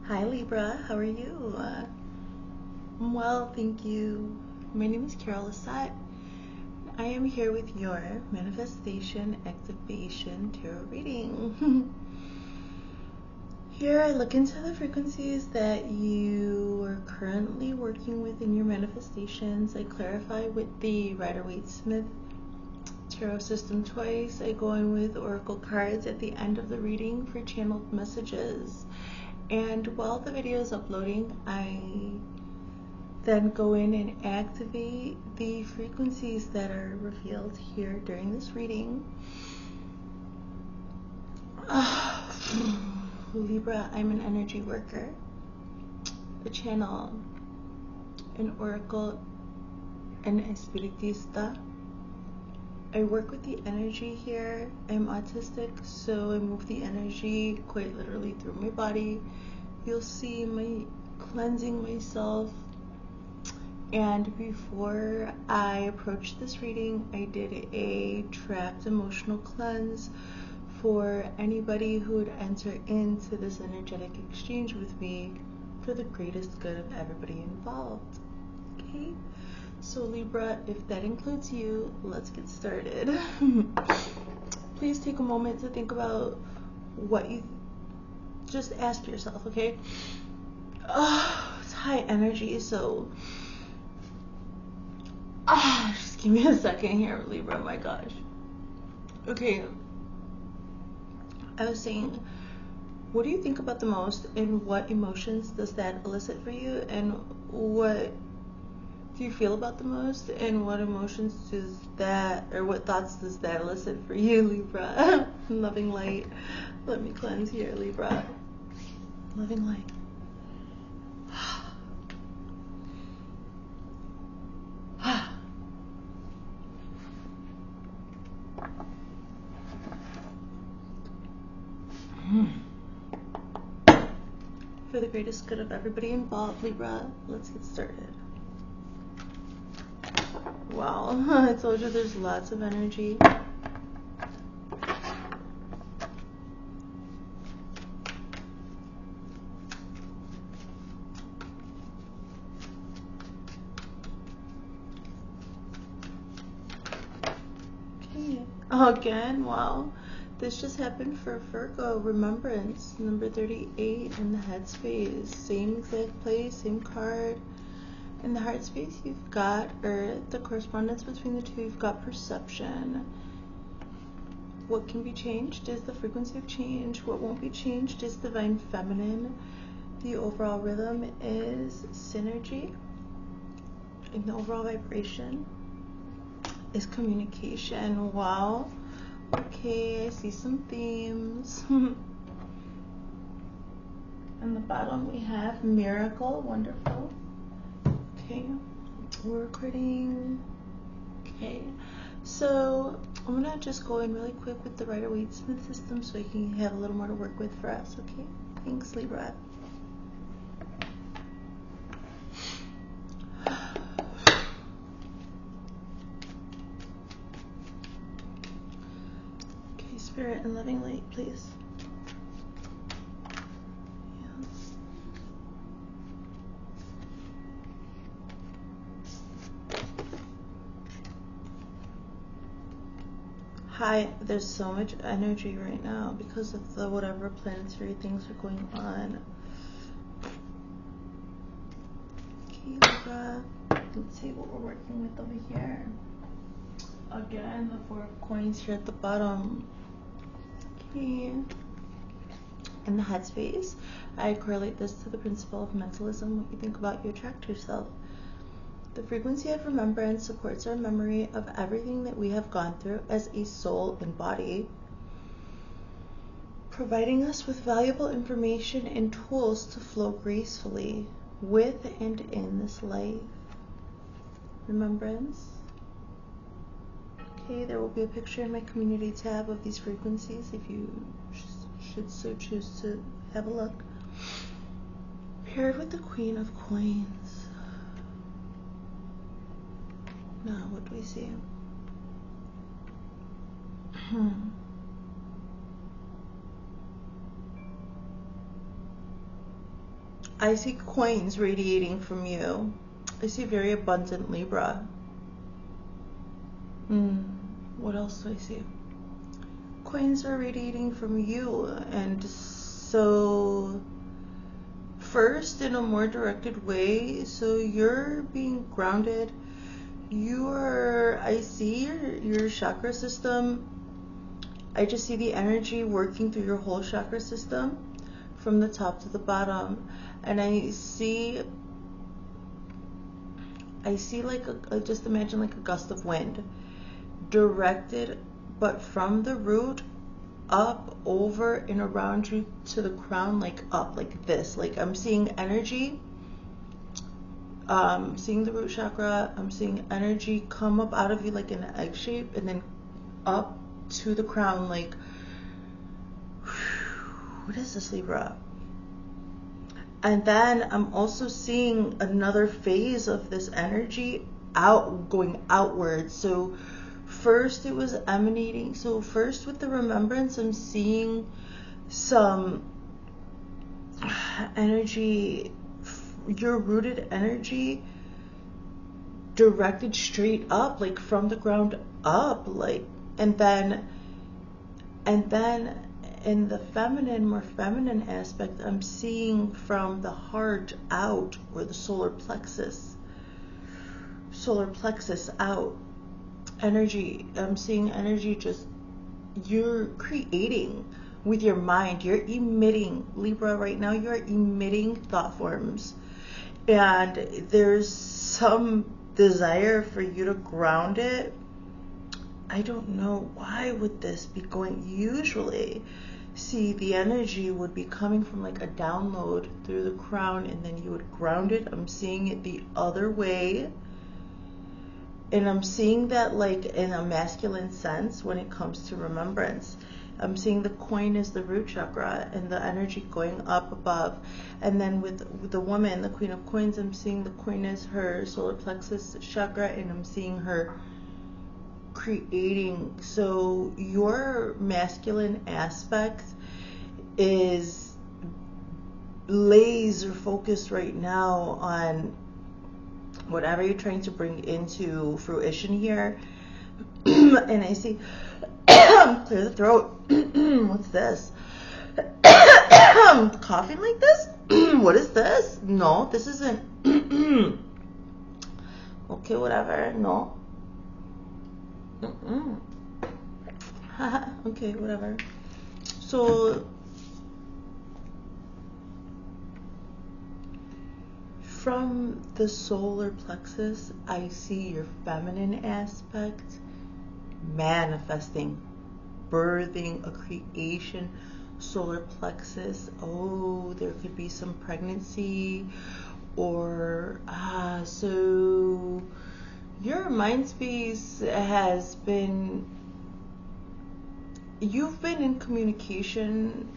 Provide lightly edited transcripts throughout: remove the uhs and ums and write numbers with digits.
Hi Libra, how are you? I'm well, thank you. My name is Carol Assad. I am here with your manifestation activation tarot reading. Here I look into the frequencies that you are currently working with in your manifestations. I clarify with the Rider-Waite-Smith tarot system twice. I go in with oracle cards at the end of the reading for channeled messages. And while the video is uploading, I then go in and activate the frequencies that are revealed here during this reading. Libra, I'm an energy worker, a channel, an oracle, and a spiritista. I work with the energy here. I'm autistic, so I move the energy quite literally through my body. You'll see my cleansing myself. And before I approached this reading, I did a trapped emotional cleanse for anybody who would enter into this energetic exchange with me for the greatest good of everybody involved. Okay? So Libra, if that includes you, let's get started. Please take a moment to think about what you just ask yourself, okay? It's high energy, so just give me a second here, Libra. My gosh. Okay. I was saying, what do you think about the most, and what emotions does that elicit for you, and what do you feel about the most, and what emotions does that, or what thoughts does that elicit for you, Libra? Loving light. Let me cleanse here, Libra. Loving light. For the greatest good of everybody involved, Libra, let's get started. Wow, I told you there's lots of energy. Okay, again, wow. This just happened for Virgo. Remembrance, number 38 in the headspace. Same exact place, same card. In the heart space, you've got Earth. The correspondence between the two, you've got perception. What can be changed is the frequency of change. What won't be changed is divine feminine. The overall rhythm is synergy. And the overall vibration is communication. Wow. Okay, I see some themes. In the bottom we have miracle, wonderful. Okay, we're recording. Okay, so I'm gonna just go in really quick with the Rider-Waite-Smith system so you can have a little more to work with for us, okay? Thanks, Libra. Okay, spirit and loving light, please. Hi, there's so much energy right now because of the whatever planetary things are going on. Okay, Libra, let's see what we're working with over here. Again, the 4 of coins here at the bottom. Okay. In the headspace, I correlate this to the principle of mentalism. What you think about, you attract yourself. The frequency of remembrance supports our memory of everything that we have gone through as a soul and body, providing us with valuable information and tools to flow gracefully with and in this life. Remembrance. Okay, there will be a picture in my community tab of these frequencies if you should so choose to have a look. Paired with the Queen of Coins. Now, what do we see? I see coins radiating from you. I see very abundant Libra. What else do I see? Coins are radiating from you. And so first, in a more directed way, so you're being grounded. I see your chakra system. I just see the energy working through your whole chakra system from the top to the bottom. And I see like just imagine like a gust of wind directed, but from the root up, over, and around you to the crown, like up, like this. Like I'm seeing energy, seeing the root chakra. I'm seeing energy come up out of you like in an egg shape, and then up to the crown, like, what is this, Libra? And then I'm also seeing another phase of this energy going outward. So first it was emanating. So first with the remembrance, I'm seeing some energy, your rooted energy directed straight up, like from the ground up, like, and then in the feminine, more feminine aspect, I'm seeing from the heart out, or the solar plexus out, energy. I'm seeing energy, just, you're creating with your mind. You're emitting, Libra, right now you're emitting thought forms, and there's some desire for you to ground it. I don't know, why would this be going? Usually, see, the energy would be coming from like a download through the crown, and then you would ground it. I'm seeing it the other way, and I'm seeing that like in a masculine sense when it comes to remembrance. I'm seeing the coin is the root chakra and the energy going up above. And then with the woman, the queen of coins, I'm seeing the coin is her solar plexus chakra, and I'm seeing her creating. So your masculine aspect is laser focused right now on whatever you're trying to bring into fruition here. And I see clear the throat. What's this? Coughing like this? What is this? No, this isn't. Okay, whatever. No. Okay, whatever. So from the solar plexus, I see your feminine aspect manifesting, birthing a creation. Solar plexus, oh, there could be some pregnancy, or so your mind space has been, you've been in communication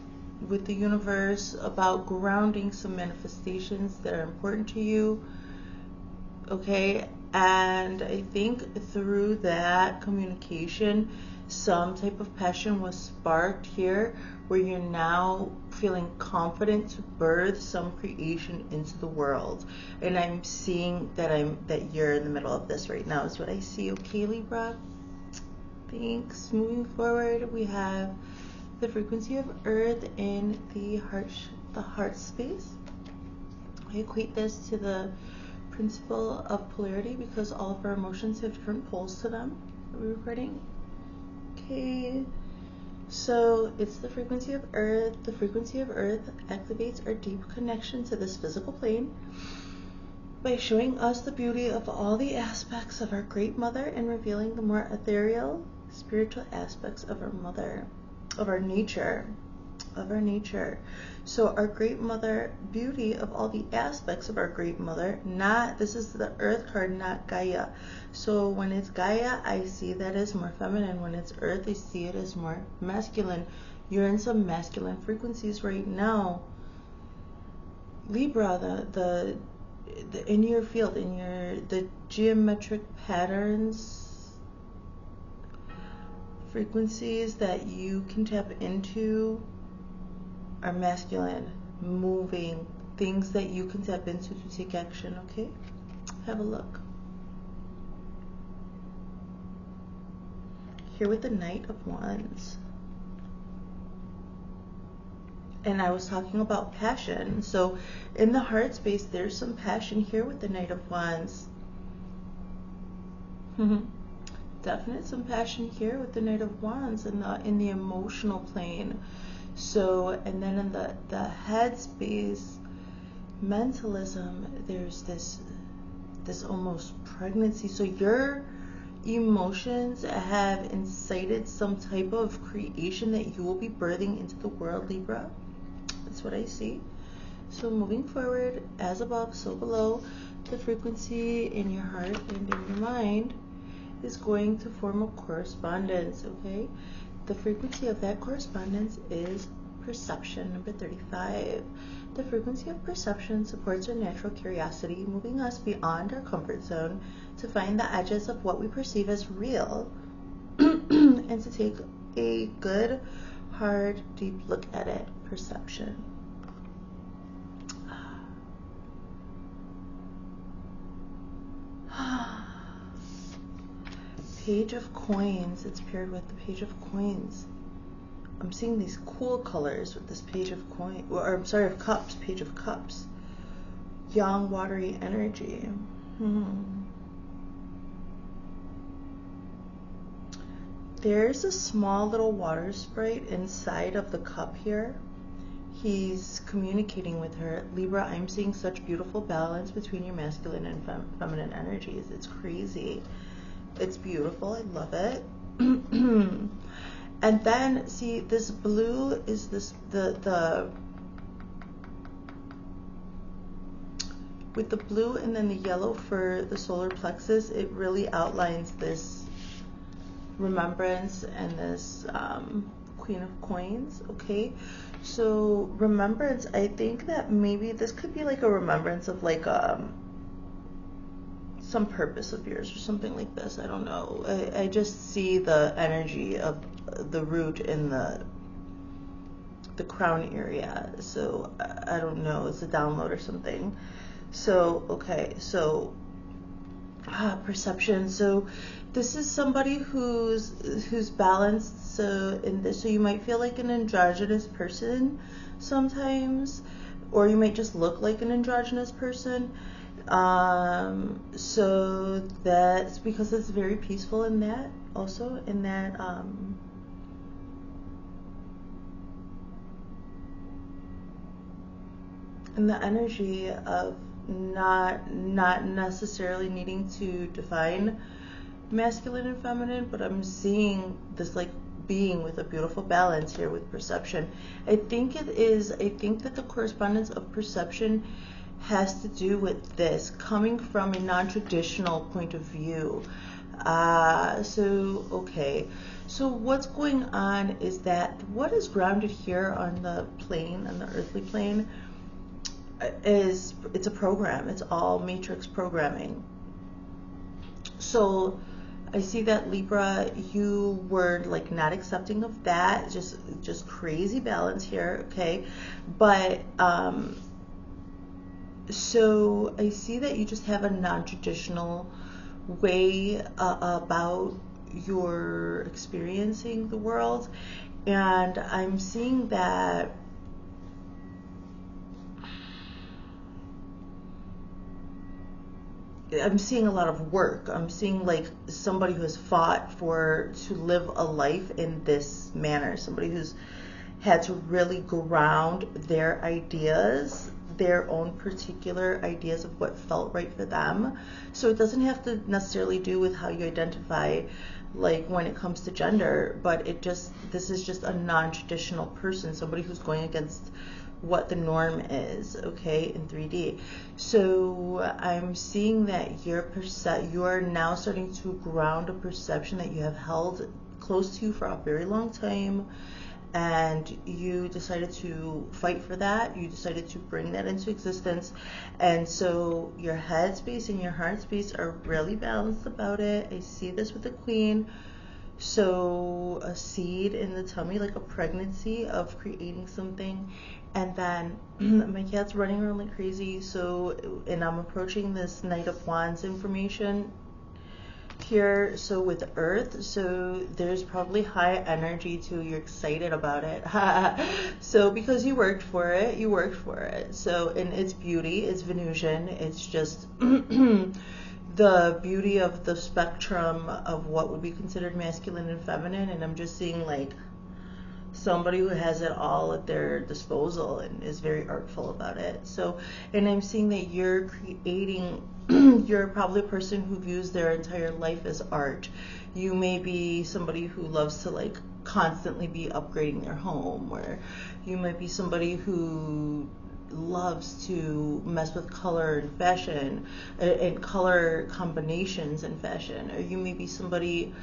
with the universe about grounding some manifestations that are important to you, okay? And I think through that communication, some type of passion was sparked here, where you're now feeling confident to birth some creation into the world. And I'm seeing that you're in the middle of this right now, is what I see. Okay, Libra? Thanks. Moving forward, we have the frequency of Earth in the heart space. I equate this to the principle of polarity, because all of our emotions have different poles to them. Are we recording? Okay. So it's the frequency of Earth. The frequency of Earth activates our deep connection to this physical plane by showing us the beauty of all the aspects of our great mother, and revealing the more ethereal, spiritual aspects of our mother, of our nature. So our great mother, beauty of all the aspects of our great mother, this is the Earth card, not Gaia. So when it's Gaia, I see that as more feminine. When it's Earth, I see it as more masculine. You're in some masculine frequencies right now, Libra. The in your field, the geometric patterns, frequencies that you can tap into are masculine, moving things that you can tap into to take action, okay? Have a look. Here with the Knight of Wands. And I was talking about passion. So in the heart space, there's some passion here with the Knight of Wands. Definite some passion here with the Knight of Wands in the emotional plane. So, and then in the head space, mentalism, there's this almost pregnancy. So your emotions have incited some type of creation that you will be birthing into the world, Libra. That's what I see. So moving forward, as above, so below, the frequency in your heart and in your mind is going to form a correspondence, okay? The frequency of that correspondence is perception, number 35. The frequency of perception supports our natural curiosity, moving us beyond our comfort zone to find the edges of what we perceive as real and to take a good, hard, deep look at it. Perception. Page of Coins. It's paired with the Page of Coins. I'm seeing these cool colors with this Page of Coins, or I'm sorry, of Cups, Page of Cups. Young, watery energy. There's a small little water sprite inside of the cup here. He's communicating with her. Libra, I'm seeing such beautiful balance between your masculine and feminine energies. It's crazy. It's beautiful. I love it. And then see, this blue is the with the blue and then the yellow for the solar plexus, it really outlines this remembrance and this Queen of Coins, okay? So remembrance, I think that maybe this could be like a remembrance of like some purpose of yours or something like this. I don't know. I just see the energy of the root in the crown area. So I don't know. It's a download or something. So okay. So perception. So this is somebody who's balanced. So in this, so you might feel like an androgynous person sometimes, or you might just look like an androgynous person. So that's because it's very peaceful in that, also in that in the energy of not necessarily needing to define masculine and feminine, but I'm seeing this like being with a beautiful balance here with perception. I think that the correspondence of perception has to do with this coming from a non-traditional point of view. So okay, so what's going on is that what is grounded here on the plane, on the earthly plane, is it's a program. It's all matrix programming. So I see that Libra, you were like not accepting of that, just crazy balance here, okay? But so I see that you just have a non-traditional way about your experiencing the world, and I'm seeing that I'm seeing a lot of work. I'm seeing like somebody who has fought to live a life in this manner, somebody who's had to really ground their ideas, their own particular ideas of what felt right for them. So it doesn't have to necessarily do with how you identify, like when it comes to gender, but this is just a non-traditional person, somebody who's going against what the norm is, okay, in 3D. So I'm seeing that you're now starting to ground a perception that you have held close to you for a very long time, and you decided to fight for that. You decided to bring that into existence, and so your head space and your heart space are really balanced about it. I see this with the Queen. So a seed in the tummy, like a pregnancy of creating something, And then my cat's running around like crazy. So, and I'm approaching this Knight of Wands information here, so with Earth, so there's probably high energy too. You're excited about it. So because you worked for it. So, and it's beauty, it's Venusian, it's just the beauty of the spectrum of what would be considered masculine and feminine. And I'm just seeing like somebody who has it all at their disposal and is very artful about it. So, and I'm seeing that you're creating, you're probably a person who views their entire life as art. You may be somebody who loves to like constantly be upgrading their home, or you might be somebody who loves to mess with color and fashion and color combinations in fashion, or you may be somebody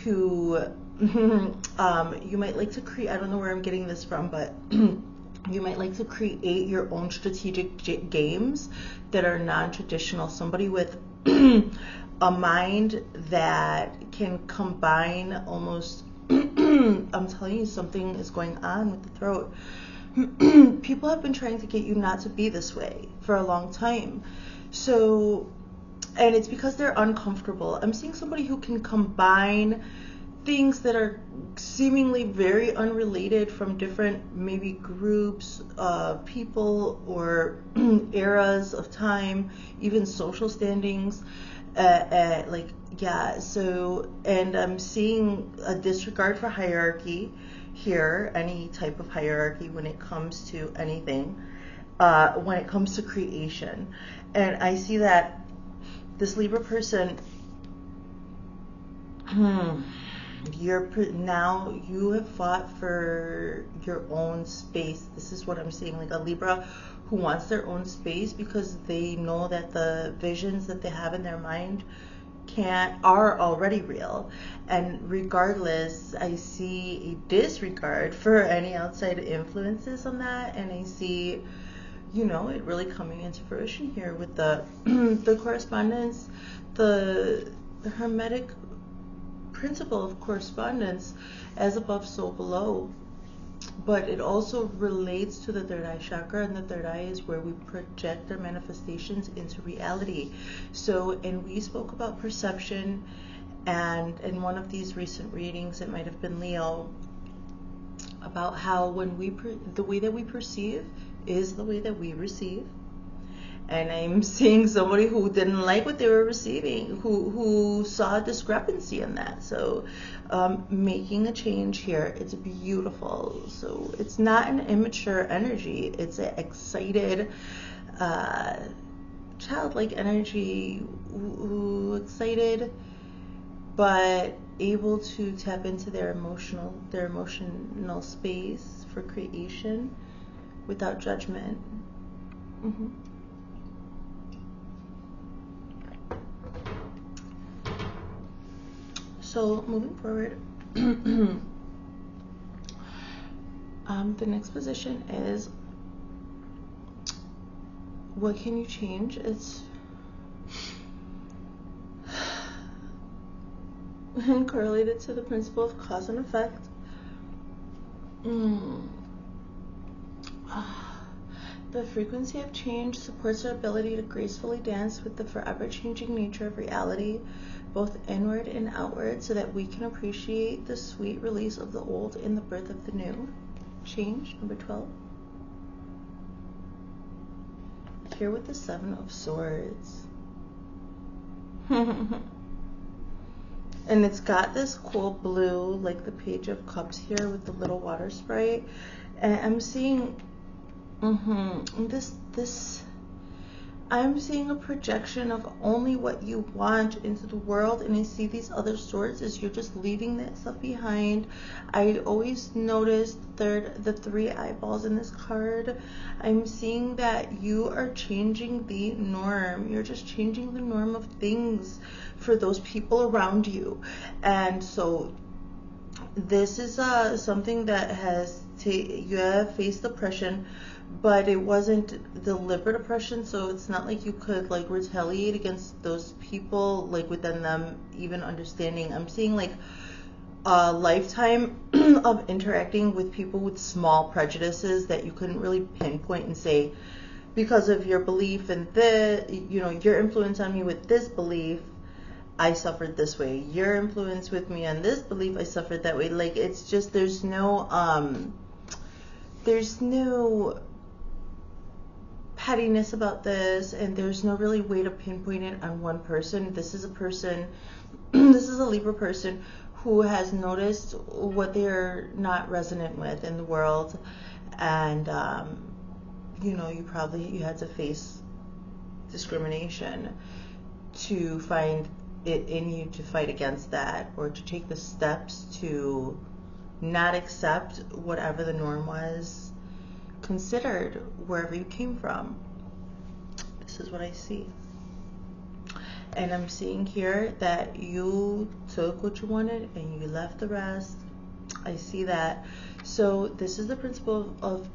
who you might like to create, I don't know where I'm getting this from, but you might like to create your own strategic games that are non-traditional. Somebody with a mind that can combine almost I'm telling you, something is going on with the throat. People have been trying to get you not to be this way for a long time. So, and it's because they're uncomfortable. I'm seeing somebody who can combine things that are seemingly very unrelated from different maybe groups of people or eras of time, even social standings, like, yeah. So, and I'm seeing a disregard for hierarchy here, any type of hierarchy when it comes to anything, when it comes to creation. And I see that this Libra person, now you have fought for your own space. This is what I'm seeing, like a Libra who wants their own space because they know that the visions that they have in their mind are already real. And regardless, I see a disregard for any outside influences on that, and I see, you know, it really coming into fruition here with the the correspondence, the hermetic principle of correspondence, as above so below. But it also relates to the third eye chakra, and the third eye is where we project our manifestations into reality. So, and we spoke about perception, and in one of these recent readings, it might have been Leo, about how when the way that we perceive is the way that we receive. And I'm seeing somebody who didn't like what they were receiving, who saw a discrepancy in that. So making a change here, it's beautiful. So it's not an immature energy. It's an excited, childlike energy, who excited, but able to tap into their emotional space for creation without judgment. Mm-hmm. So moving forward, the next position is, what can you change? It's correlated to the principle of cause and effect. The frequency of change supports our ability to gracefully dance with the forever changing nature of reality, both inward and outward, so that we can appreciate the sweet release of the old and the birth of the new. Change, number 12. Here with the 7 of Swords. And it's got this cool blue, like the Page of Cups here with the little water sprite. And I'm seeing I'm seeing a projection of only what you want into the world, and I see these other swords as you're just leaving that stuff behind. I always notice the 3 eyeballs in this card. I'm seeing that you are changing the norm. You're just changing the norm of things for those people around you. And so this is something that you have faced oppression, but it wasn't deliberate oppression, so it's not like you could like retaliate against those people, like within them even understanding. I'm seeing like a lifetime of interacting with people with small prejudices that you couldn't really pinpoint and say, because of your belief in this, you know, your influence on me with this belief, I suffered this way. Your influence with me on this belief, I suffered that way. Like, it's just, there's no pettiness about this, and there's no really way to pinpoint it on one person. This is a person, this is a Libra person who has noticed what they're not resonant with in the world, and you know, you had to face discrimination to find it in you to fight against that, or to take the steps to not accept whatever the norm was considered wherever you came from. This is what I see. And I'm seeing here that you took what you wanted and you left the rest. I see that. So this is the principle of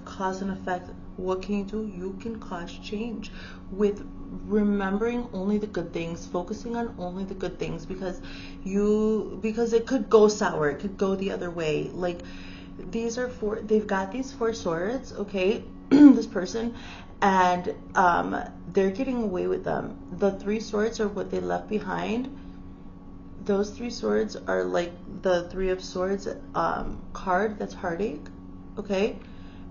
cause and effect. What can you do? You can cause change with remembering only the good things, focusing on only the good things, because it could go sour, it could go the other way. Like, they've got these 4 swords, okay, this person, and they're getting away with them. The 3 swords are what they left behind. Those 3 swords are like the 3 of Swords card, that's heartache, okay?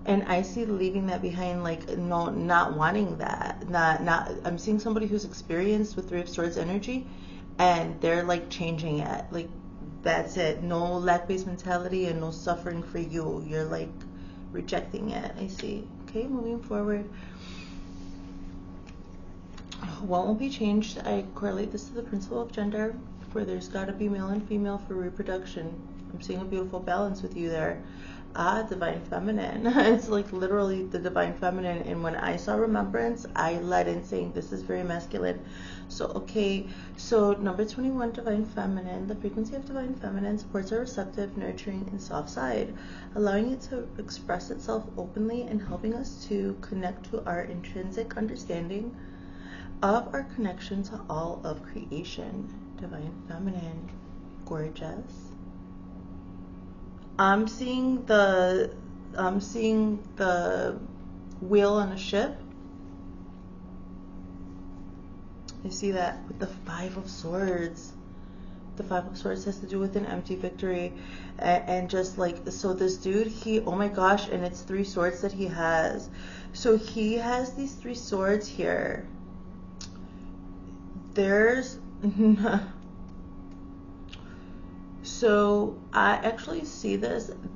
And I see leaving that behind, like, no, not wanting that. I'm seeing somebody who's experienced with 3 of Swords energy, and they're like changing it. Like, that's it. No lack-based mentality and no suffering for you. You're like rejecting it. I see. Okay, moving forward. What won't be changed? I correlate this to the principle of gender, where there's got to be male and female for reproduction. I'm seeing a beautiful balance with you there. Divine feminine. It's like literally the divine feminine. And when I saw remembrance, I led in saying this is very masculine. So, okay, so number 21, divine feminine. The frequency of divine feminine supports our receptive, nurturing, and soft side, allowing it to express itself openly and helping us to connect to our intrinsic understanding of our connection to all of creation. Divine feminine. Gorgeous. I'm seeing the wheel on a ship. I see that with the 5 of Swords. The 5 of Swords has to do with an empty victory, and just like, so this dude, oh my gosh, and it's 3 swords that he has. So he has these 3 swords here. There's so I actually see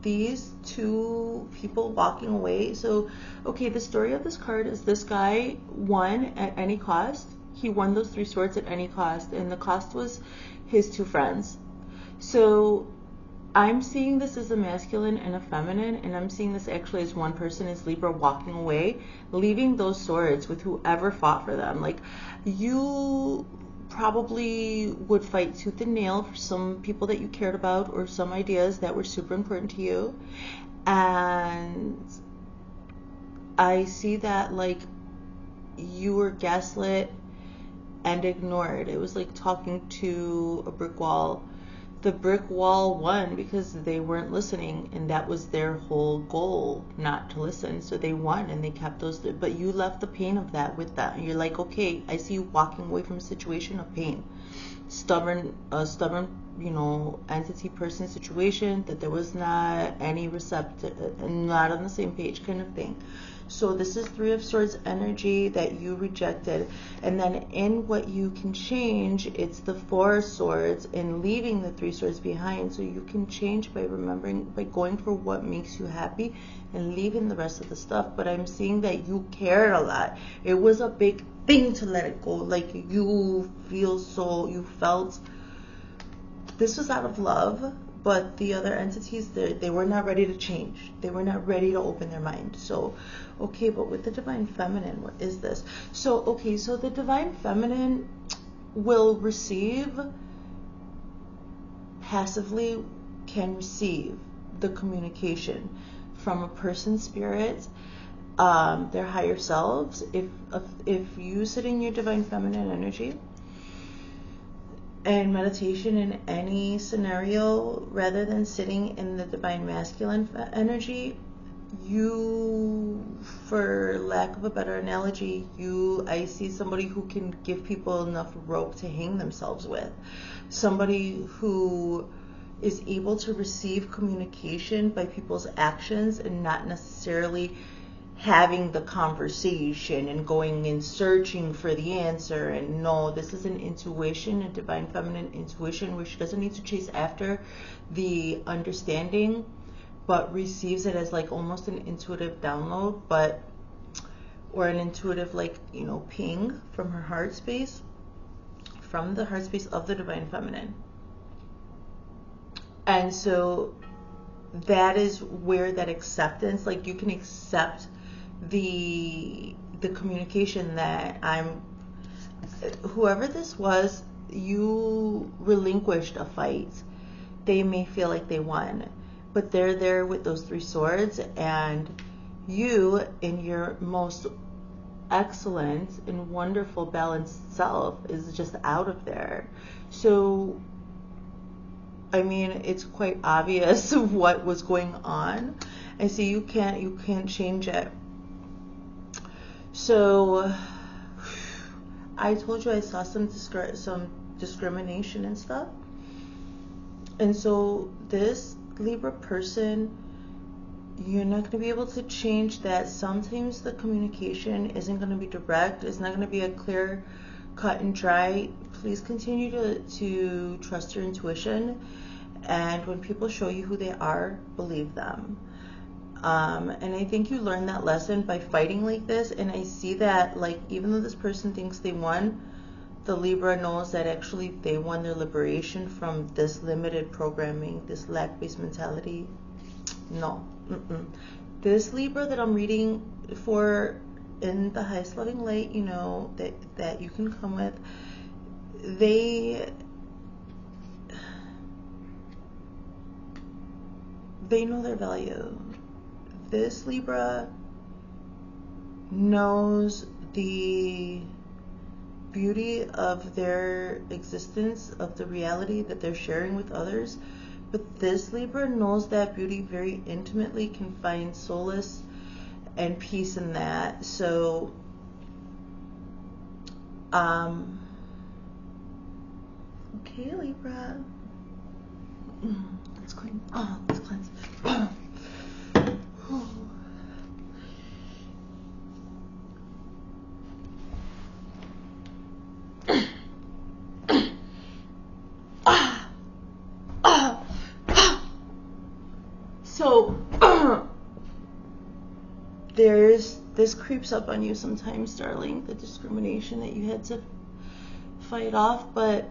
these 2 people walking away. So, okay, the story of this card is this guy won at any cost. He won those 3 swords at any cost, and the cost was his 2 friends. So I'm seeing this as a masculine and a feminine, and I'm seeing this actually as one person is Libra walking away, leaving those swords with whoever fought for them. Like, you probably would fight tooth and nail for some people that you cared about, or some ideas that were super important to you. And I see that, like, you were gaslit and ignored. It was like talking to a brick wall. The brick wall won because they weren't listening, and that was their whole goal, not to listen. So they won, and they kept those, but you left the pain of that with that. And you're like, okay, I see you walking away from a situation of pain. Stubborn, you know, entity, person, situation, that there was not any receptive, not on the same page kind of thing. So this is 3 of Swords energy that you rejected. And then in what you can change, it's the 4 of Swords and leaving the 3 swords behind. So you can change by remembering, by going for what makes you happy and leaving the rest of the stuff. But I'm seeing that you cared a lot. It was a big thing to let it go. Like, you felt this was out of love. But the other entities, they were not ready to change. They were not ready to open their mind. So, okay, but with the divine feminine, what is this? So, okay, so the divine feminine will receive, passively can receive the communication from a person's spirit, their higher selves. If you sit in your divine feminine energy, and meditation in any scenario, rather than sitting in the divine masculine energy, you, for lack of a better analogy, I see somebody who can give people enough rope to hang themselves with. Somebody who is able to receive communication by people's actions and not necessarily having the conversation and going and searching for the answer. And no, this is an intuition, a divine feminine intuition, where she doesn't need to chase after the understanding, but receives it as like almost an intuitive download, or an intuitive, like, ping from her heart space, from the heart space of the divine feminine. And so that is where that acceptance, like, you can accept the communication that whoever this was, you relinquished a fight. They may feel like they won, but they're there with those 3 swords, and you, in your most excellent and wonderful balanced self, is just out of there. So I mean, it's quite obvious what was going on. I see you can't change it. So I told you I saw some discrimination and stuff. And so this Libra person, you're not going to be able to change that. Sometimes the communication isn't going to be direct. It's not going to be a clear cut and dry. Please continue to trust your intuition. And when people show you who they are, believe them. And I think you learned that lesson by fighting like this. And I see that, like, even though this person thinks they won, the Libra knows that actually they won their liberation from this limited programming, this lack-based mentality. No. This Libra that I'm reading for in the highest loving light, that you can come with, they know their value. This Libra knows the beauty of their existence, of the reality that they're sharing with others. But this Libra knows that beauty very intimately, can find solace and peace in that. So, okay, Libra. Let's clean. Let's cleanse. So this creeps up on you sometimes, darling, the discrimination that you had to fight off. But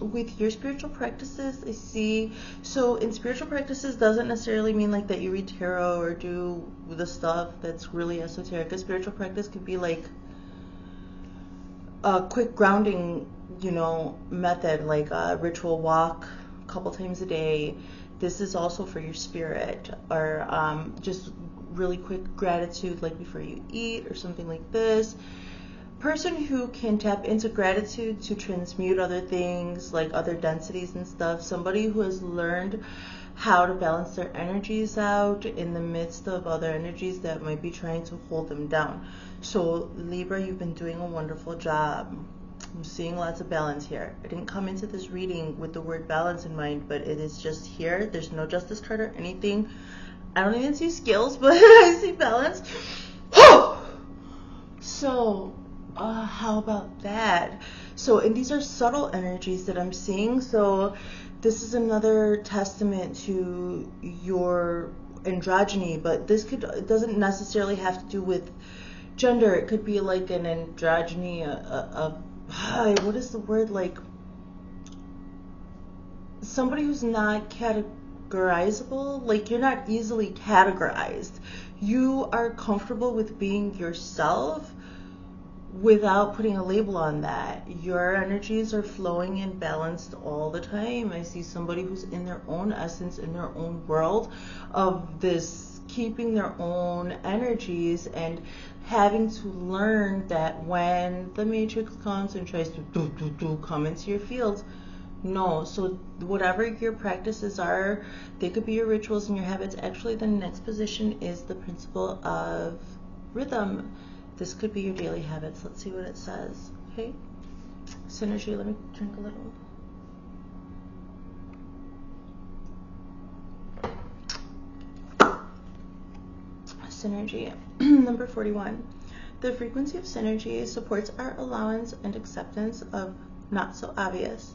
with your spiritual practices, I see, so in spiritual practices doesn't necessarily mean like that you read tarot or do the stuff that's really esoteric. A spiritual practice could be like a quick grounding, method, like a ritual walk a couple times a day. This is also for your spirit, or just really quick gratitude, like before you eat or something like this. Person who can tap into gratitude to transmute other things, like other densities and stuff. Somebody who has learned how to balance their energies out in the midst of other energies that might be trying to hold them down. So Libra, you've been doing a wonderful job. I'm seeing lots of balance here. I didn't come into this reading with the word balance in mind, but it is just here. There's no justice card or anything. I don't even see skills, but I see balance. So how about that? So, and these are subtle energies that I'm seeing. So this is another testament to your androgyny, but it doesn't necessarily have to do with gender. It could be like an androgyny of what is the word, like somebody who's not categorizable. Like, you're not easily categorized. You are comfortable with being yourself without putting a label on that. Your energies are flowing and balanced all the time. I see somebody who's in their own essence, in their own world of this, keeping their own energies and having to learn that when the matrix comes and tries to come into your field, No, so whatever your practices are, they could be your rituals and your habits. Actually, the next position is the principle of rhythm. This could be your daily habits. Let's see what it says. Okay, synergy. Let me drink a little. Synergy. Number 41. The frequency of synergy supports our allowance and acceptance of not so obvious,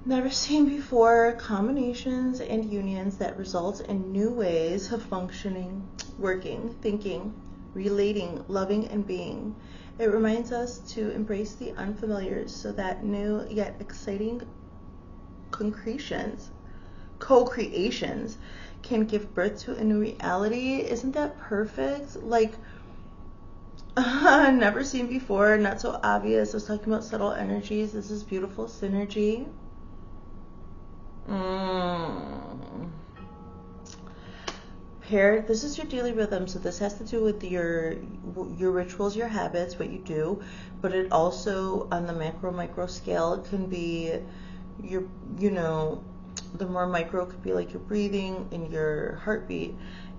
never seen before combinations and unions that result in new ways of functioning, working, thinking, relating, loving, and being. It reminds us to embrace the unfamiliar so that new yet exciting co-creations can give birth to a new reality. Isn't that perfect? Like, never seen before, not so obvious. I was talking about subtle energies. This is beautiful synergy. Paired, this is your daily rhythm, so this has to do with your rituals, your habits, what you do, but it also on the macro micro scale can be your, the more micro could be like your breathing and your heartbeat,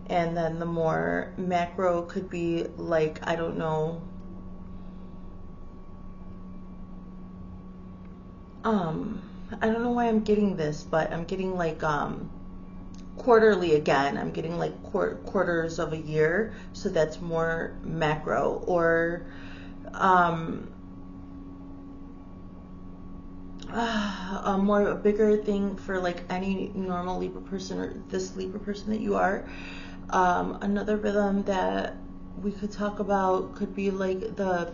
and then the more macro could be like, I don't know, I don't know why I'm getting this, but I'm getting like quarterly again. I'm getting like quarters of a year, so that's more macro. Or a bigger thing for like any normal Libra person or this Libra person that you are. Another rhythm that we could talk about could be like the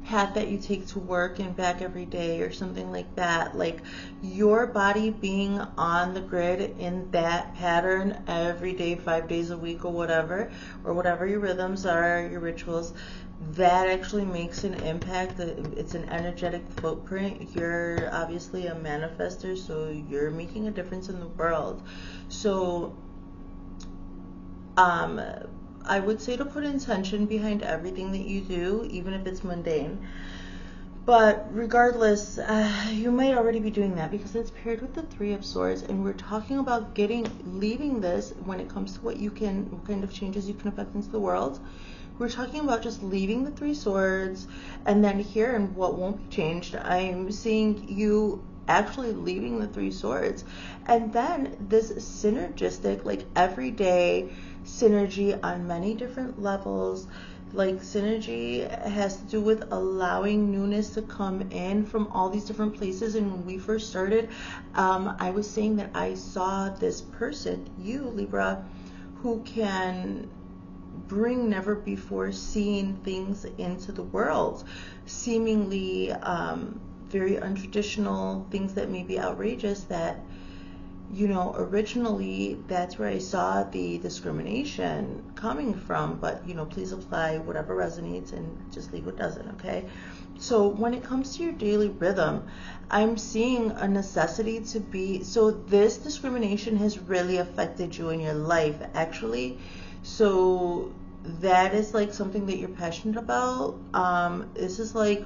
path that you take to work and back every day or something like that. Like your body being on the grid in that pattern every day, 5 days a week or whatever your rhythms are, your rituals, that actually makes an impact. It's an energetic footprint. You're obviously a manifester, so you're making a difference in the world. So I would say to put intention behind everything that you do, even if it's mundane. But regardless, you might already be doing that because it's paired with the Three of Swords, and we're talking about leaving this when it comes to what kind of changes you can affect into the world. We're talking about just leaving the Three Swords, and then here and what won't be changed. I'm seeing you actually leaving the Three Swords, and then this synergistic, like everyday synergy on many different levels. Like synergy has to do with allowing newness to come in from all these different places. And when we first started, I was saying that I saw this person, you Libra, who can bring never before seen things into the world, seemingly very untraditional things that may be outrageous, that originally that's where I saw the discrimination coming from. But please apply whatever resonates and just leave what doesn't. Okay, so when it comes to your daily rhythm, I'm seeing a necessity to be, so this discrimination has really affected you in your life actually. So that is like something that you're passionate about. This is like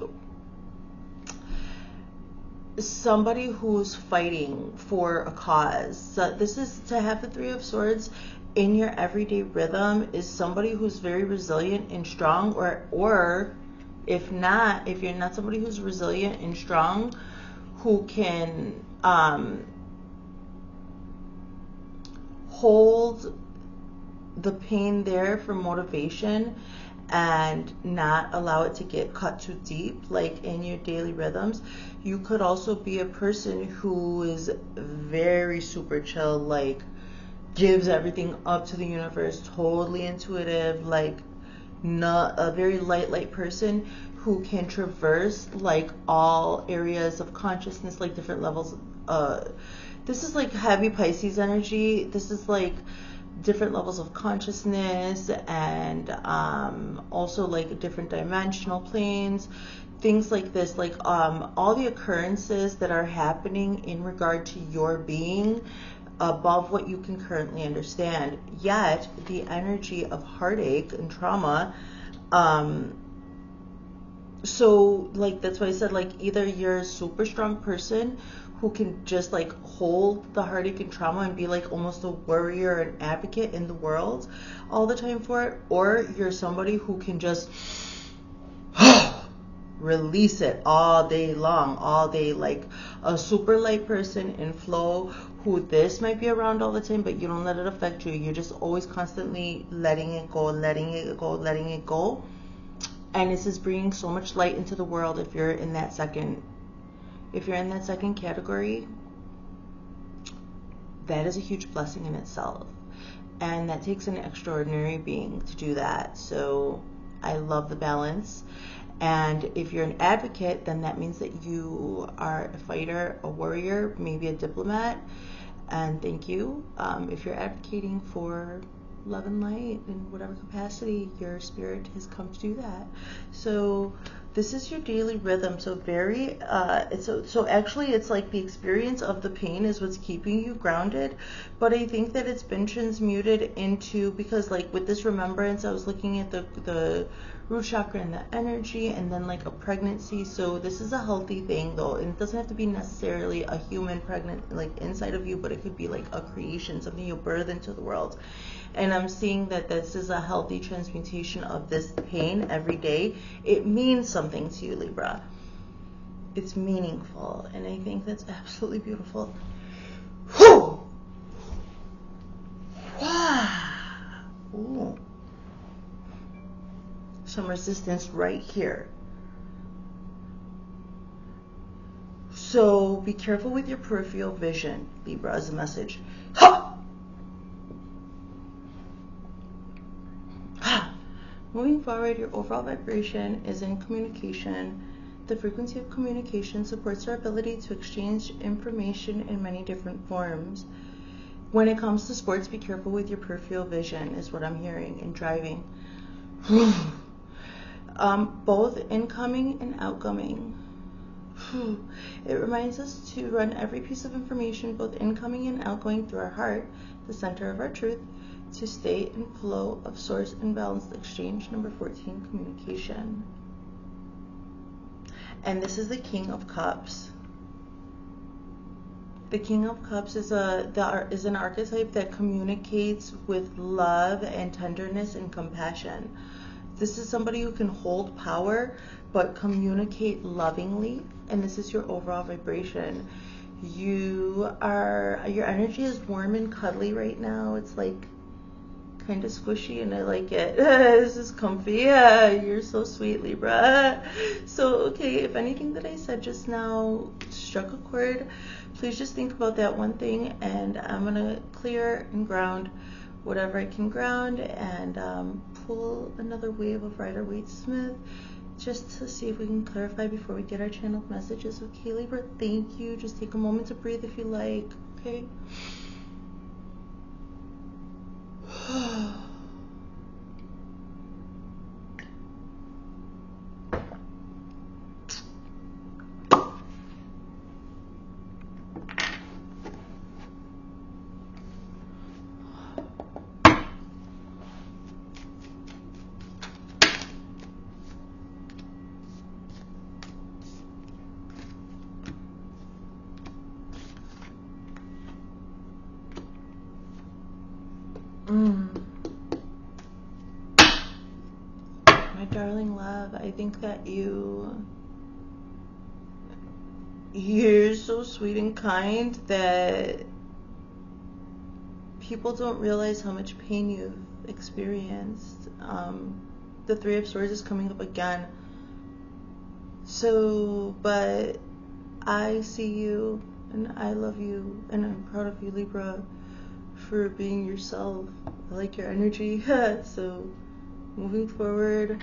somebody who's fighting for a cause. So this is, to have the Three of Swords in your everyday rhythm is somebody who's very resilient and strong, or if you're not somebody who's resilient and strong, who can hold the pain there for motivation and not allow it to get cut too deep, like in your daily rhythms. You could also be a person who is very super chill, like gives everything up to the universe, totally intuitive, like not a very light person who can traverse like all areas of consciousness, like different levels. This is like heavy Pisces energy. This is like different levels of consciousness, and also like different dimensional planes, things like this, like all the occurrences that are happening in regard to your being above what you can currently understand. Yet the energy of heartache and trauma So like that's why I said, like, either you're a super strong person who can just like hold the heartache and trauma and be like almost a warrior and advocate in the world all the time for it, or you're somebody who can just release it all day long, all day, like a super light person in flow who this might be around all the time, but you don't let it affect you. You're just always constantly letting it go, letting it go, letting it go. And this is bringing so much light into the world. If you're in that second category, that is a huge blessing in itself. And that takes an extraordinary being to do that. So I love the balance. And if you're an advocate, then that means that you are a fighter, a warrior, maybe a diplomat. And thank you. If you're advocating for love and light in whatever capacity your spirit has come to do that. So this is your daily rhythm. So very so actually it's like the experience of the pain is what's keeping you grounded, but I think that it's been transmuted into, because like with this remembrance I was looking at the root chakra and the energy, and then like a pregnancy. So this is a healthy thing though, and it doesn't have to be necessarily a human pregnant like inside of you, but it could be like a creation, something you birth into the world. And I'm seeing that this is a healthy transmutation of this pain every day. It means something to you, Libra. It's meaningful, and I think that's absolutely beautiful. Whew! Ooh. Some resistance right here. So be careful with your peripheral vision, Libra, as a message. Ha! Moving forward, your overall vibration is in communication. The frequency of communication supports our ability to exchange information in many different forms. When it comes to sports, be careful with your peripheral vision, is what I'm hearing, in driving. Both incoming and outgoing. It reminds us to run every piece of information, both incoming and outgoing, through our heart, the center of our truth, to stay in flow of source and balanced exchange. Number 14, communication. And this is the King of Cups. The King of Cups is an archetype that communicates with love and tenderness and compassion. This is somebody who can hold power but communicate lovingly, and this is your overall vibration. Your energy is warm and cuddly right now. It's like kind of squishy, and I like it. This is comfy. Yeah, you're so sweet, Libra. So, okay, if anything that I said just now struck a chord, please just think about that one thing, and I'm gonna clear and ground whatever I can ground, and pull another wave of Rider-Waite-Smith just to see if we can clarify before we get our channeled messages. Okay, Libra, thank you. Just take a moment to breathe if you like. Okay. My darling love, I think that you're so sweet and kind that people don't realize how much pain you've experienced. The Three of Swords is coming up again. So, but I see you, and I love you, and I'm proud of you, Libra, for being yourself. I like your energy. So moving forward,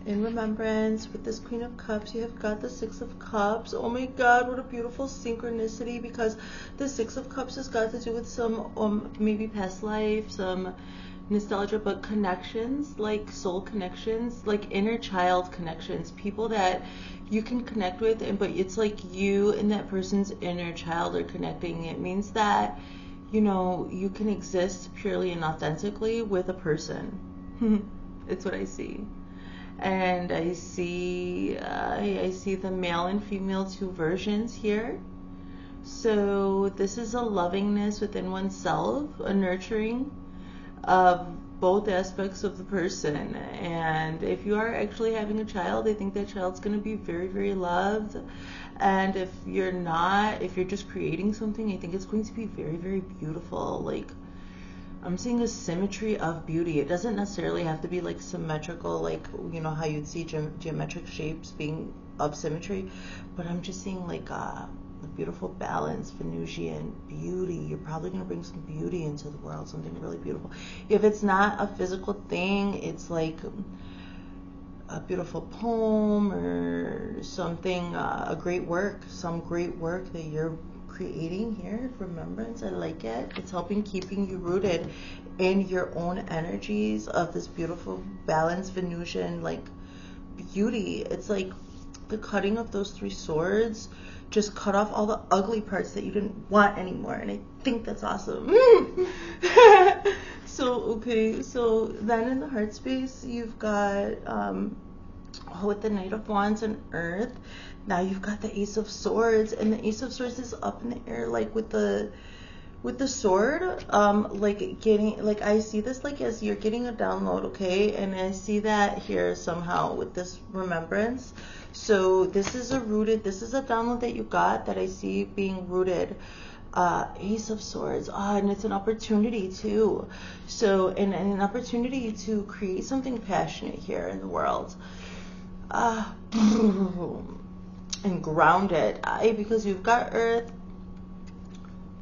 in remembrance, with this Queen of Cups, you have got the Six of Cups. Oh my God, what a beautiful synchronicity, because the Six of Cups has got to do with some maybe past life, some nostalgia, but connections, like soul connections, like inner child connections, people that you can connect with, but it's like you and that person's inner child are connecting. It means that, you know, you can exist purely and authentically with a person. It's what I see. And I see I see the male and female two versions here. So this is a lovingness within oneself, a nurturing of both aspects of the person. And if you are actually having a child, I think that child's going to be very, very loved. And if you're not, if you're just creating something, I think it's going to be very, very beautiful. Like, I'm seeing a symmetry of beauty. It doesn't necessarily have to be like symmetrical, like, you know, how you'd see geometric shapes being of symmetry, but I'm just seeing like a beautiful balance, Venusian beauty. You're probably going to bring some beauty into the world, something really beautiful. If it's not a physical thing, it's like a beautiful poem or something, a great work, some great work that you're creating here. Remembrance, I like it. It's helping keeping you rooted in your own energies of this beautiful balanced Venusian like beauty. It's like the cutting of those three swords just cut off all the ugly parts that you didn't want anymore, and I think that's awesome. So okay, so then in the heart space you've got with the Knight of Wands and Earth. Now you've got the Ace of Swords, and the Ace of Swords is up in the air, like with the sword, like getting, like I see this like as you're getting a download, okay, and I see that here somehow with this remembrance. So this is a download that you got that I see being rooted. Ace of Swords, and it's an opportunity too. So, and an opportunity to create something passionate here in the world. And ground it, because you've got Earth,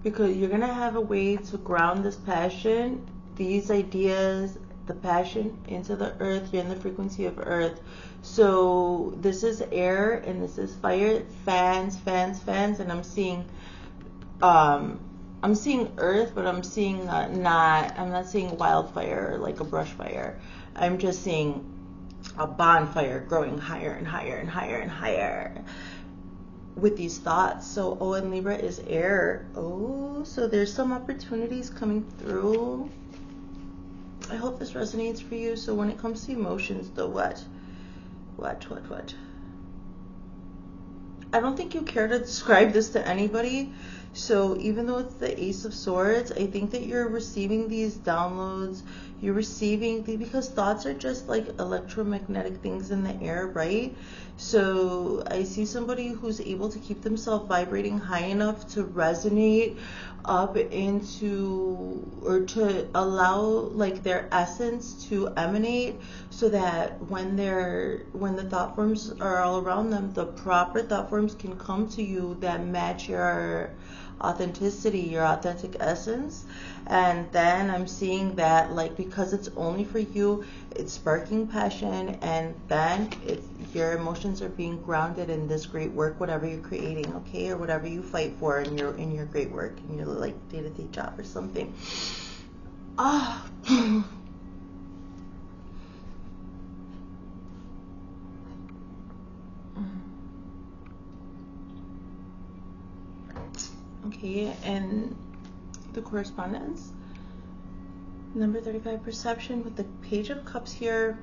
because you're gonna have a way to ground this passion, these ideas, the passion into the earth. You're in the frequency of Earth. So this is air and this is fire. Fans, and I'm seeing earth, but I'm seeing I'm not seeing wildfire like a brush fire. I'm just seeing a bonfire growing higher and higher and higher and higher with these thoughts. So, and Libra is air. So there's some opportunities coming through. I hope this resonates for you. So when it comes to emotions, though, what? I don't think you care to describe this to anybody. So even though it's the Ace of Swords, I think that you're receiving these downloads. You're receiving because thoughts are just like electromagnetic things in the air, right? So I see somebody who's able to keep themselves vibrating high enough to resonate up into, or to allow like their essence to emanate, so that when the thought forms are all around them, the proper thought forms can come to you that match your authenticity, your authentic essence. And then I'm seeing that, like, because it's only for you, it's sparking passion, and then your emotions are being grounded in this great work, whatever you're creating, okay, or whatever you fight for in your great work, in your like day-to-day job or something. Okay, and the correspondence, number 35, perception, with the Page of Cups here.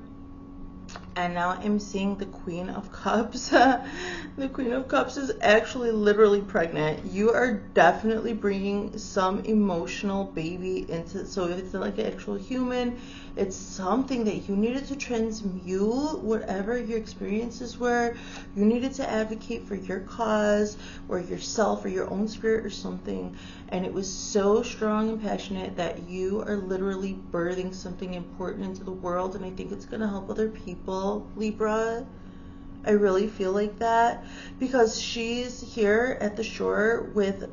And now I'm seeing the Queen of Cups. The Queen of Cups is actually literally pregnant. You are definitely bringing some emotional baby into, so if it's not like an actual human, it's something that you needed to transmute, whatever your experiences were. You needed to advocate for your cause or yourself or your own spirit or something. And it was so strong and passionate that you are literally birthing something important into the world. And I think it's going to help other people, Libra. I really feel like that, because she's here at the shore with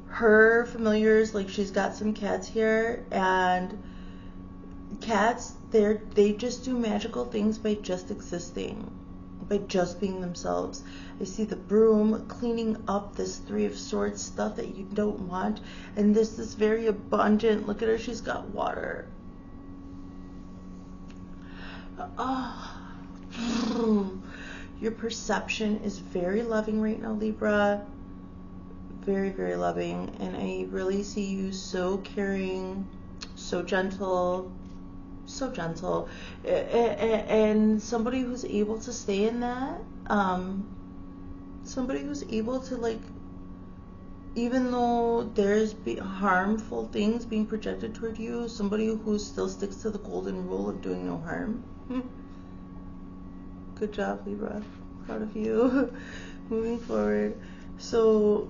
her familiars. Like, she's got some cats here, and cats, they just do magical things by just existing, by just being themselves. I see the broom cleaning up this Three of Swords stuff that you don't want, and this is very abundant. Look at her, she's got water. Your perception is very loving right now, Libra. Very, very loving. And I really see you so caring, so gentle, so gentle, and somebody who's able to stay in that, somebody who's able to, like, even though there's harmful things being projected toward you, somebody who still sticks to the golden rule of doing no harm. Good job, Libra. Proud of you. Moving forward. So,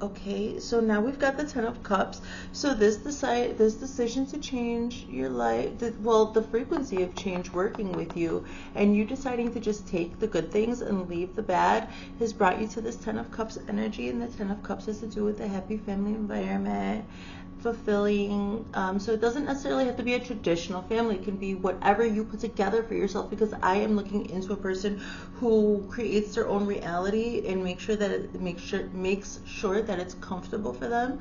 okay, so now we've got the Ten of Cups. So this decision to change your life, the frequency of change working with you, and you deciding to just take the good things and leave the bad, has brought you to this Ten of Cups energy. And the Ten of Cups has to do with a happy family environment, fulfilling. So it doesn't necessarily have to be a traditional family. It can be whatever you put together for yourself, because I am looking into a person who creates their own reality and makes sure that it's comfortable for them,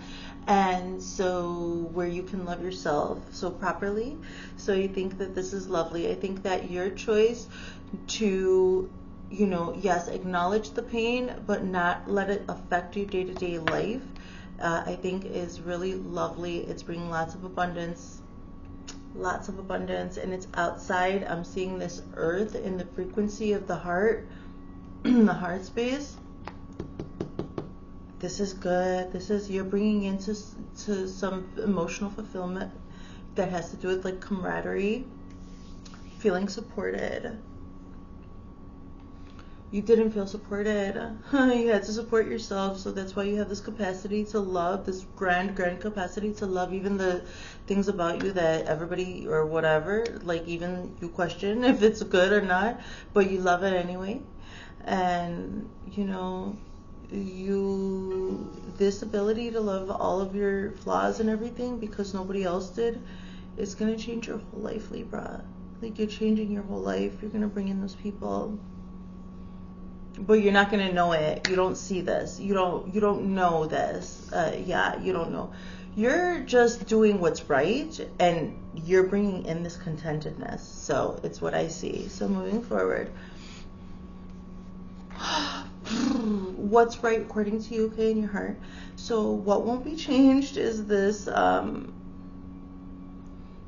and so where you can love yourself so properly. So I think that this is lovely. I think that your choice to, yes, acknowledge the pain but not let it affect your day-to-day life, I think is really lovely. It's bringing lots of abundance, and it's outside. I'm seeing this earth in the frequency of the heart, the heart space. This is good. You're bringing into some emotional fulfillment that has to do with, like, camaraderie, feeling supported. You didn't feel supported. You had to support yourself. So that's why you have this capacity to love, this grand capacity to love even the things about you that everybody or whatever, like, even you question if it's good or not, but you love it anyway. And, this ability to love all of your flaws and everything because nobody else did is going to change your whole life, Libra. Like, you're changing your whole life. You're going to bring in those people. But you're not going to know it. You don't see this. You don't know this. You don't know. You're just doing what's right, and you're bringing in this contentedness. So it's what I see. So moving forward, what's right according to you, okay, in your heart. So what won't be changed is this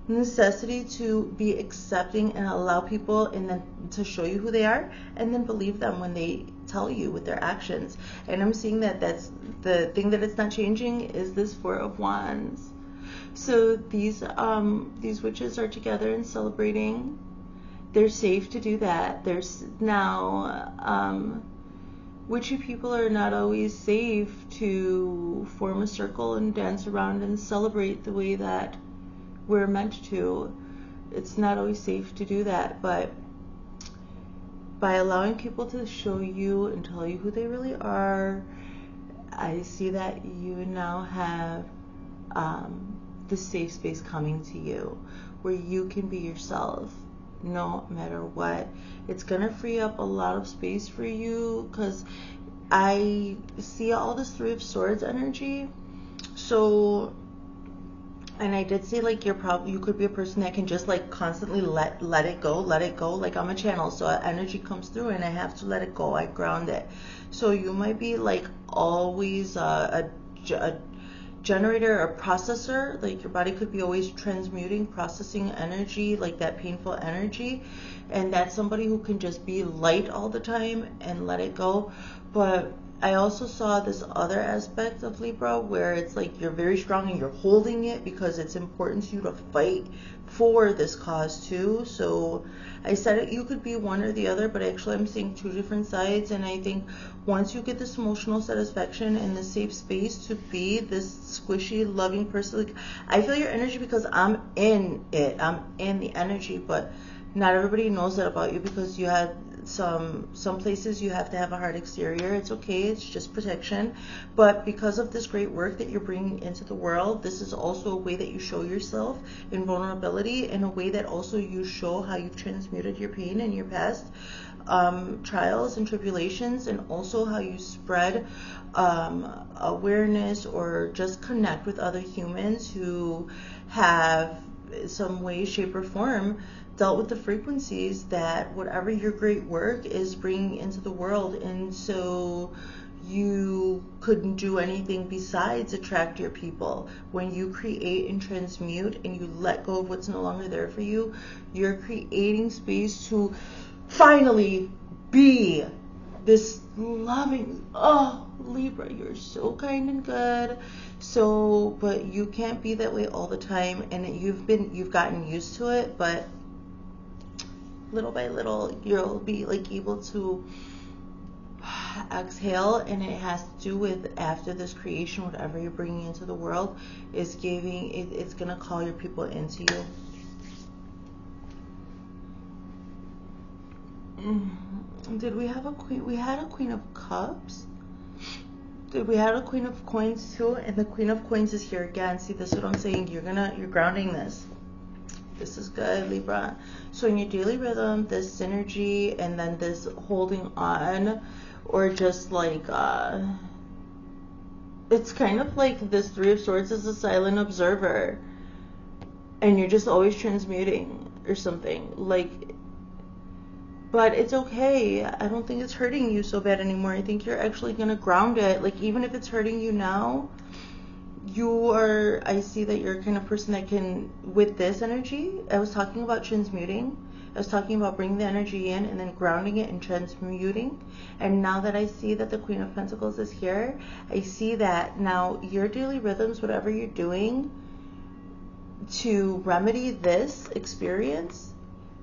necessity to be accepting and allow people, and then to show you who they are, and then believe them when they tell you with their actions. And I'm seeing that that's the thing that it's not changing is this Four of Wands. So these witches are together and celebrating. They're safe to do that. There's now witchy people are not always safe to form a circle and dance around and celebrate the way that we're meant to. It's not always safe to do that, but by allowing people to show you and tell you who they really are, I see that you now have the safe space coming to you where you can be yourself no matter what. It's gonna free up a lot of space for you, because I see all this Three of Swords energy. So, and I did say, like, you could be a person that can just, like, constantly let it go. Like, I'm a channel, so energy comes through and I have to let it go. I ground it. So you might be, like, always a generator or processor. Like, your body could be always transmuting, processing energy, like that painful energy, and that's somebody who can just be light all the time and let it go. But I also saw this other aspect of Libra where it's like you're very strong and you're holding it because it's important to you to fight for this cause too. So I said it, you could be one or the other, but actually I'm seeing two different sides. And I think once you get this emotional satisfaction and the safe space to be this squishy, loving person, like, I feel your energy because I'm in it. I'm in the energy, but not everybody knows that about you because you had some places you have to have a hard exterior. It's okay, it's just protection. But because of this great work that you're bringing into the world, this is also a way that you show yourself in vulnerability, in a way that also you show how you've transmuted your pain in your past trials and tribulations, and also how you spread awareness or just connect with other humans who have some way, shape, or form dealt with the frequencies that whatever your great work is bringing into the world. And so you couldn't do anything besides attract your people. When you create and transmute and you let go of what's no longer there for you, you're creating space to finally be this loving, oh, Libra, you're so kind and good. So, but you can't be that way all the time, and you've gotten used to it, but little by little you'll be like able to exhale. And it has to do with, after this creation, whatever you're bringing into the world is giving it, it's gonna call your people into you. Did we have a queen? We had a Queen of Cups. Did we had a Queen of Coins too? And the Queen of Coins is here again. See, this is what I'm saying. You're grounding this. This is good, Libra. So in your daily rhythm, this synergy and then this holding on, or just like it's kind of like this Three of Swords is a silent observer, and you're just always transmuting or something like. But it's okay. I don't think it's hurting you so bad anymore. I think you're actually going to ground it. Like, even if it's hurting you now, I see that you're a kind of person that can, with this energy, I was talking about transmuting. I was talking about bringing the energy in and then grounding it and transmuting. And now that I see that the Queen of Pentacles is here, I see that now your daily rhythms, whatever you're doing to remedy this experience,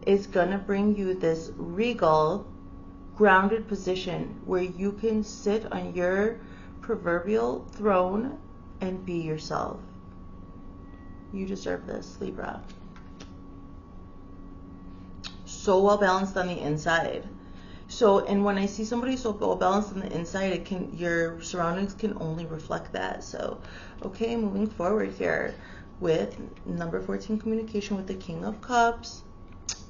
is gonna bring you this regal, grounded position where you can sit on your proverbial throne and be yourself. You deserve this, Libra. So well balanced on the inside. So, and when I see somebody so well balanced on the inside, your surroundings can only reflect that. So, okay, moving forward here with number 14, communication with the King of Cups.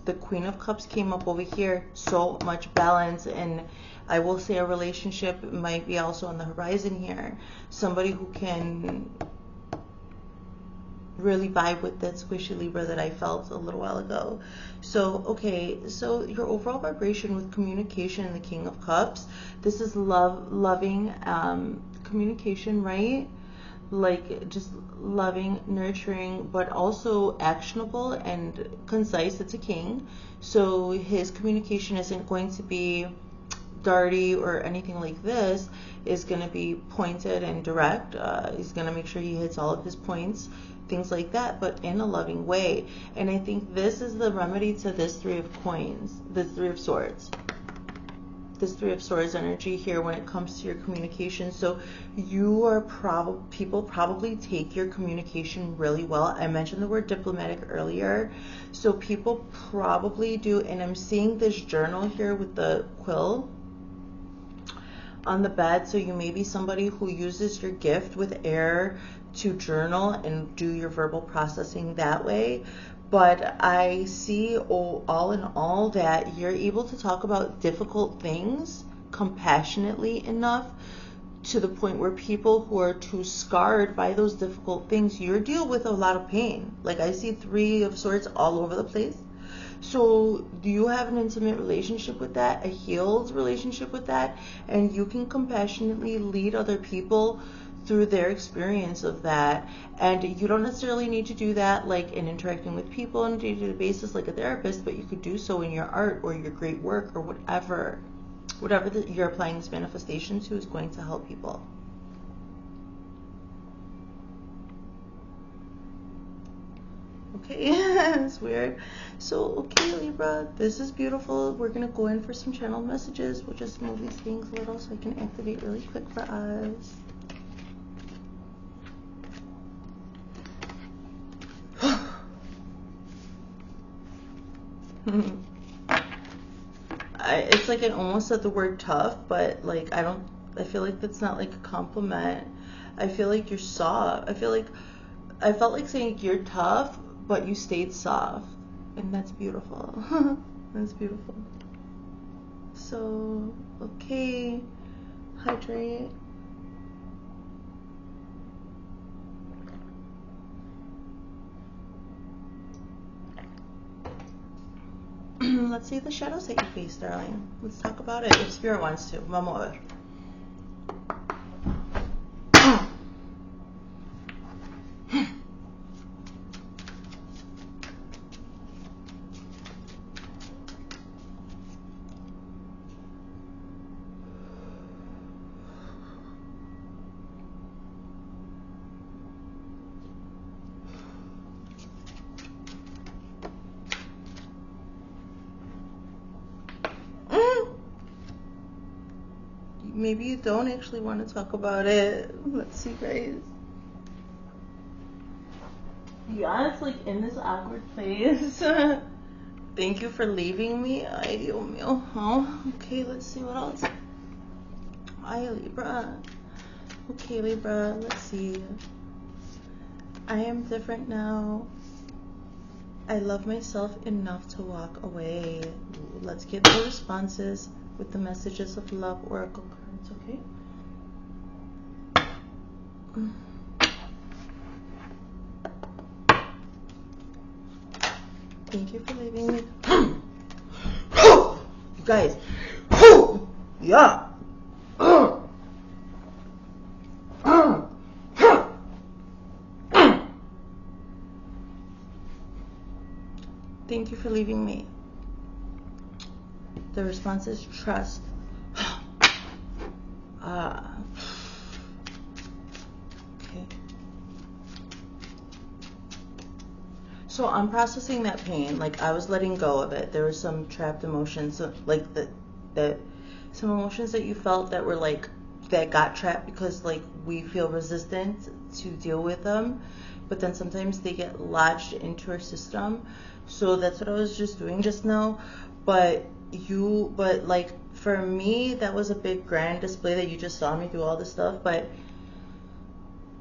The Queen of Cups came up over here. So much balance, and I will say a relationship might be also on the horizon here. Somebody who can really vibe with that squishy Libra that I felt a little while ago. So, okay, so your overall vibration with communication and the King of Cups, this is loving communication, right? Like just loving, nurturing, but also actionable and concise. It's a king, so his communication isn't going to be darty or anything like this. Is going to be pointed and direct. He's going to make sure he hits all of his points, things like that, but in a loving way. And I think this is the remedy to this Three of Coins, this Three of Swords. This Three of Swords energy here when it comes to your communication. So you are people probably take your communication really well. I mentioned the word diplomatic earlier. So people probably do, and I'm seeing this journal here with the quill on the bed. So you may be somebody who uses your gift with air to journal and do your verbal processing that way. But I see all in all that you're able to talk about difficult things compassionately enough to the point where people who are too scarred by those difficult things, you deal with a lot of pain. Like I see Three of Swords all over the place. So do you have an intimate relationship with that, a healed relationship with that, and you can compassionately lead other people through their experience of that. And you don't necessarily need to do that like in interacting with people on a day-to-day basis like a therapist, but you could do so in your art or your great work or whatever that you're applying this manifestation to is going to help people. Okay, it's weird. So, okay, Libra, this is beautiful. We're going to go in for some channeled messages. We'll just move these things a little so I can activate really quick for us. It's like I almost said the word tough, but like I feel like that's not like a compliment. I feel like you're soft. I felt like saying you're tough, but you stayed soft, and that's beautiful. That's beautiful. So, okay, hydrate. Let's see the shadows that you face, darling. Let's talk about it if Spirit wants to. Vamos a ver. maybe you don't actually want to talk about it. Let's see, guys. Yeah, it's like in this awkward place. Thank you for leaving me. Ay, Dios mío. Oh, okay, let's see what else. Ay, Libra. Okay, Libra, let's see. I am different now. I love myself enough to walk away. Let's get the responses with the messages of love oracle cards, okay? Thank you for leaving me. You guys. Yeah. Thank you for leaving me. The response is trust. Okay. So I'm processing that pain. Like, I was letting go of it. There were some trapped emotions, like that some emotions that you felt that were like that got trapped because like we feel resistant to deal with them, but then sometimes they get lodged into our system. So that's what I was just doing just now. But like for me, that was a big grand display that you just saw me do all this stuff. But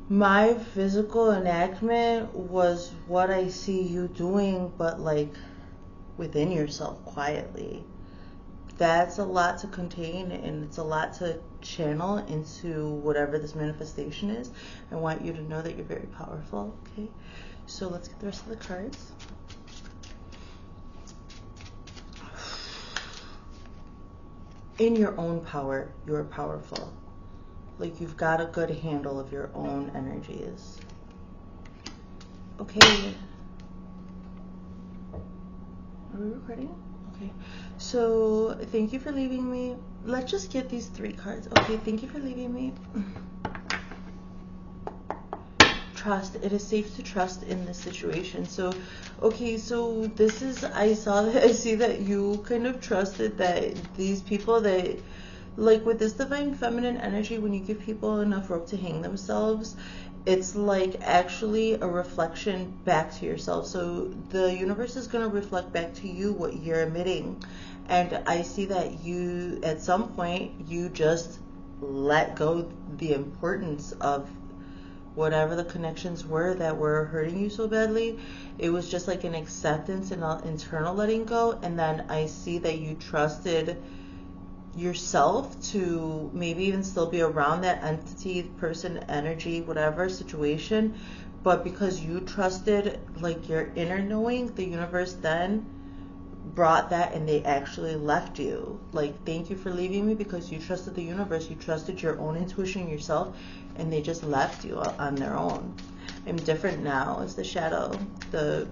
my physical enactment was what I see you doing, but like within yourself quietly. That's a lot to contain, and it's a lot to channel into whatever this manifestation is. I want you to know that you're very powerful, okay? So let's get the rest of the cards. In your own power, you're powerful. Like, you've got a good handle of your own energies. Okay. Are we recording? Okay. So, thank you for leaving me. Let's just get these 3 cards. Okay, thank you for leaving me. Trust. It is safe to trust in this situation. So, okay, so this is, I see that you kind of trusted that these people that, like with this divine feminine energy, when you give people enough rope to hang themselves, it's like actually a reflection back to yourself. So the universe is going to reflect back to you what you're emitting. And I see that you, at some point, you just let go the importance of whatever the connections were that were hurting you so badly. It was just like an acceptance and an internal letting go. And then I see that you trusted yourself to maybe even still be around that entity, person, energy, whatever situation, but because you trusted like your inner knowing, the universe then brought that and they actually left you. Like, thank you for leaving me because you trusted the universe, you trusted your own intuition yourself, and they just left you on their own. I'm different now is the shadow, the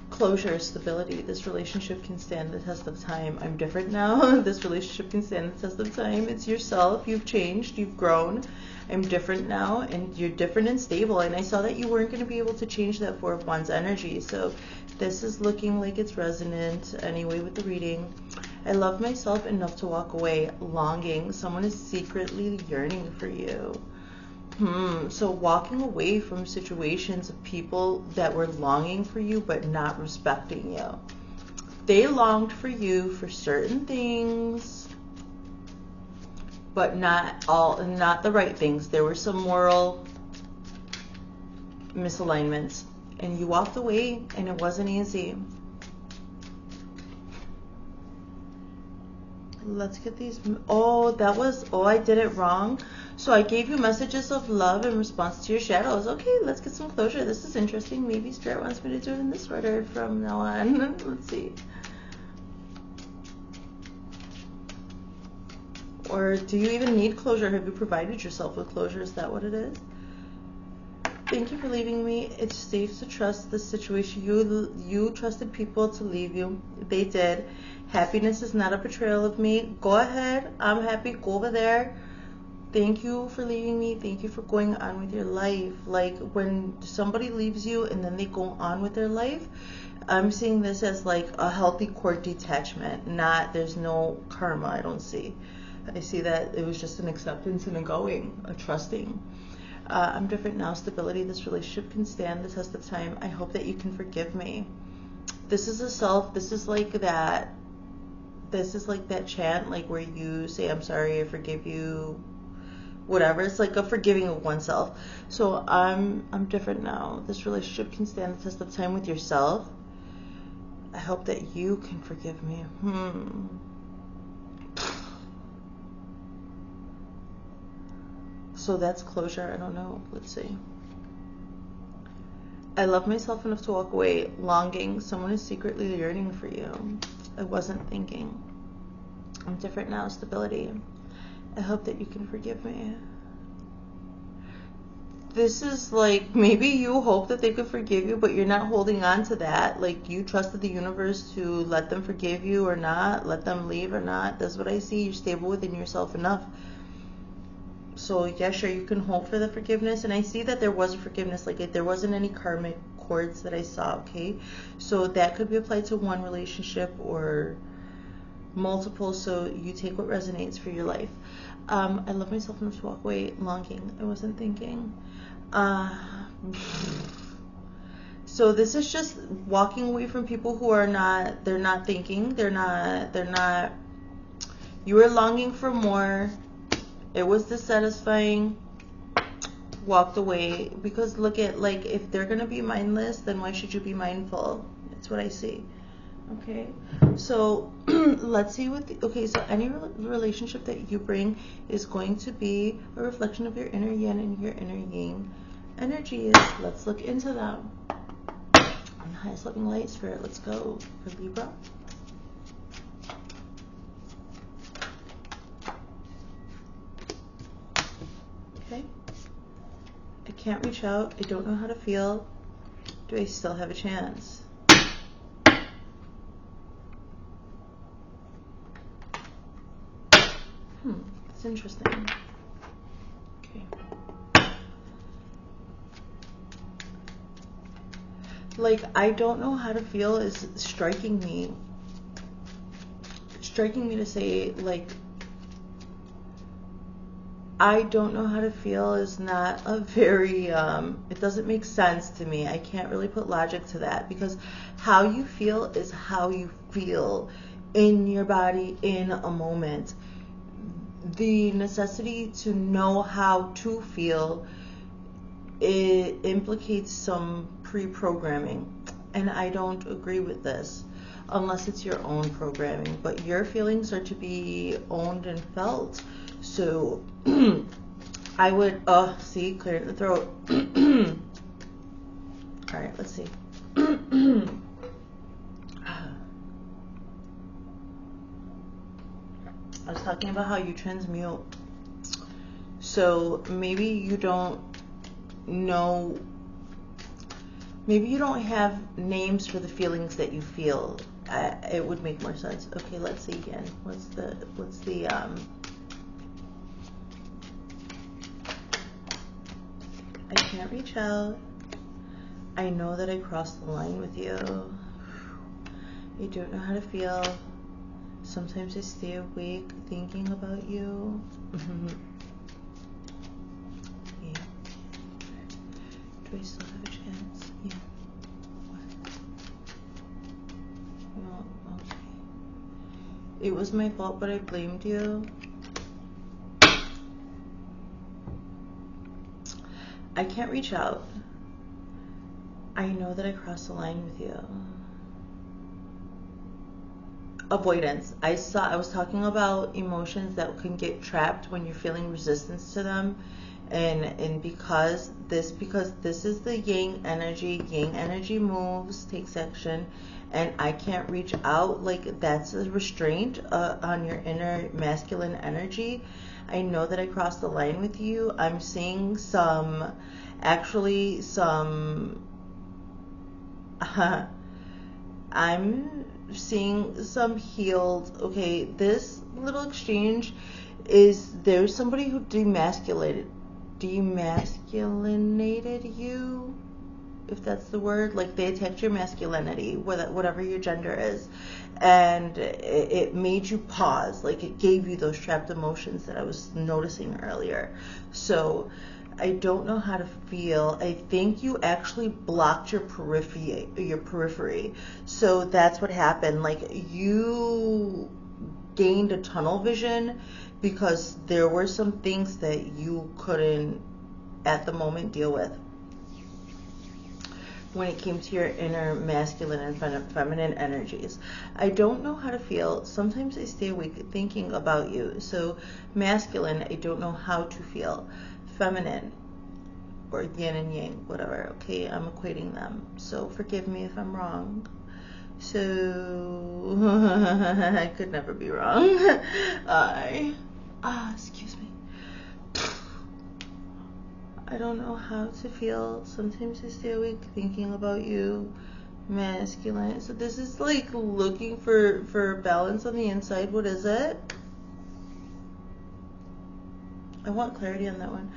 closure, stability. This relationship can stand the test of time. I'm different now. This relationship can stand the test of time. It's yourself. You've changed. You've grown. I'm different now, and you're different and stable. And I saw that you weren't going to be able to change that 4 of Wands energy. So this is looking like it's resonant anyway with the reading. I love myself enough to walk away. Longing. Someone is secretly yearning for you. So walking away from situations of people that were longing for you but not respecting you. They longed for you for certain things, but not the right things. There were some moral misalignments, and you walked away, and it wasn't easy. Let's get these. I did it wrong. So I gave you messages of love in response to your shadows. Okay, let's get some closure. This is interesting. Maybe Spirit wants me to do it in this order from now on. Let's see. Or do you even need closure? Have you provided yourself with closure? Is that what it is? Thank you for leaving me. It's safe to trust this situation. You trusted people to leave you. They did. Happiness is not a betrayal of me. Go ahead. I'm happy. Go over there. Thank you for leaving me. Thank you for going on with your life. Like when somebody leaves you and then they go on with their life, I'm seeing this as like a healthy court detachment. Not, there's no karma, I don't see. I see that it was just an acceptance and a going, a trusting. I'm different now. Stability. This relationship can stand the test of time. I hope that you can forgive me. This is a self. This is like that. This is like that chant, like where you say, "I'm sorry, I forgive you." Whatever. It's like a forgiving of oneself. So I'm different now. This relationship can stand the test of time with yourself. I hope that you can forgive me. So that's closure. I don't know. Let's see. I love myself enough to walk away. Longing. Someone is secretly yearning for you. I wasn't thinking. I'm different now. Stability. I hope that you can forgive me. This is like, maybe you hope that they could forgive you, but you're not holding on to that. Like, you trusted the universe to let them forgive you or not, let them leave or not. That's what I see. You're stable within yourself enough. So yeah, sure, you can hope for the forgiveness. And I see that there was a forgiveness, like there wasn't any karmic cords that I saw, okay? So that could be applied to one relationship or multiple, so you take what resonates for your life. I love myself enough to walk away. Longing. I wasn't thinking. So this is just walking away from people who are not, they're not thinking, they're not, you were longing for more. It was dissatisfying. Walked away, because look at, like, if they're gonna be mindless, then why should you be mindful? That's what I see. Okay, so let's see what okay, so any relationship that you bring is going to be a reflection of your inner yin and your inner yin energies. Let's look into them. On the highest loving light, spirit, let's go for Libra. Okay. I can't reach out. I don't know how to feel. Do I still have a chance? It's interesting. Okay. Like, I don't know how to feel is striking me to say, like, I don't know how to feel is not a very, it doesn't make sense to me. I can't really put logic to that, because how you feel is how you feel in your body in a moment. The necessity to know how to feel, it implicates some pre-programming, and I don't agree with this unless it's your own programming. But your feelings are to be owned and felt. So I would see, clearing the throat. All right, let's see. I was talking about how you transmute. So maybe you don't know, maybe you don't have names for the feelings that you feel. It would make more sense. Okay, let's see again. What's the I can't reach out. I know that I crossed the line with you. I don't know how to feel. Sometimes I stay awake thinking about you. Yeah. Do I still have a chance? Yeah. What? No, okay. It was my fault, but I blamed you. I can't reach out. I know that I crossed the line with you. Avoidance. I was talking about emotions that can get trapped when you're feeling resistance to them, and because this is the yang energy moves, takes action, and I can't reach out. Like, that's a restraint on your inner masculine energy. I know that I crossed the line with you. I'm seeing some I'm seeing some healed. Okay, this little exchange is there's somebody who demasculinated you, if that's the word. Like, they attacked your masculinity, whatever your gender is, and it made you pause. Like, it gave you those trapped emotions that I was noticing earlier. So I don't know how to feel. I think you actually blocked your periphery. So that's what happened. Like, you gained a tunnel vision because there were some things that you couldn't at the moment deal with when it came to your inner masculine and feminine energies. I don't know how to feel. Sometimes I stay awake thinking about you. So masculine, I don't know how to feel. Feminine, or yin and yang, whatever. Okay, I'm equating them. So forgive me if I'm wrong. So I could never be wrong. Excuse me. I don't know how to feel. Sometimes I stay awake thinking about you. Masculine. So this is like looking for balance on the inside. What is it? I want clarity on that one.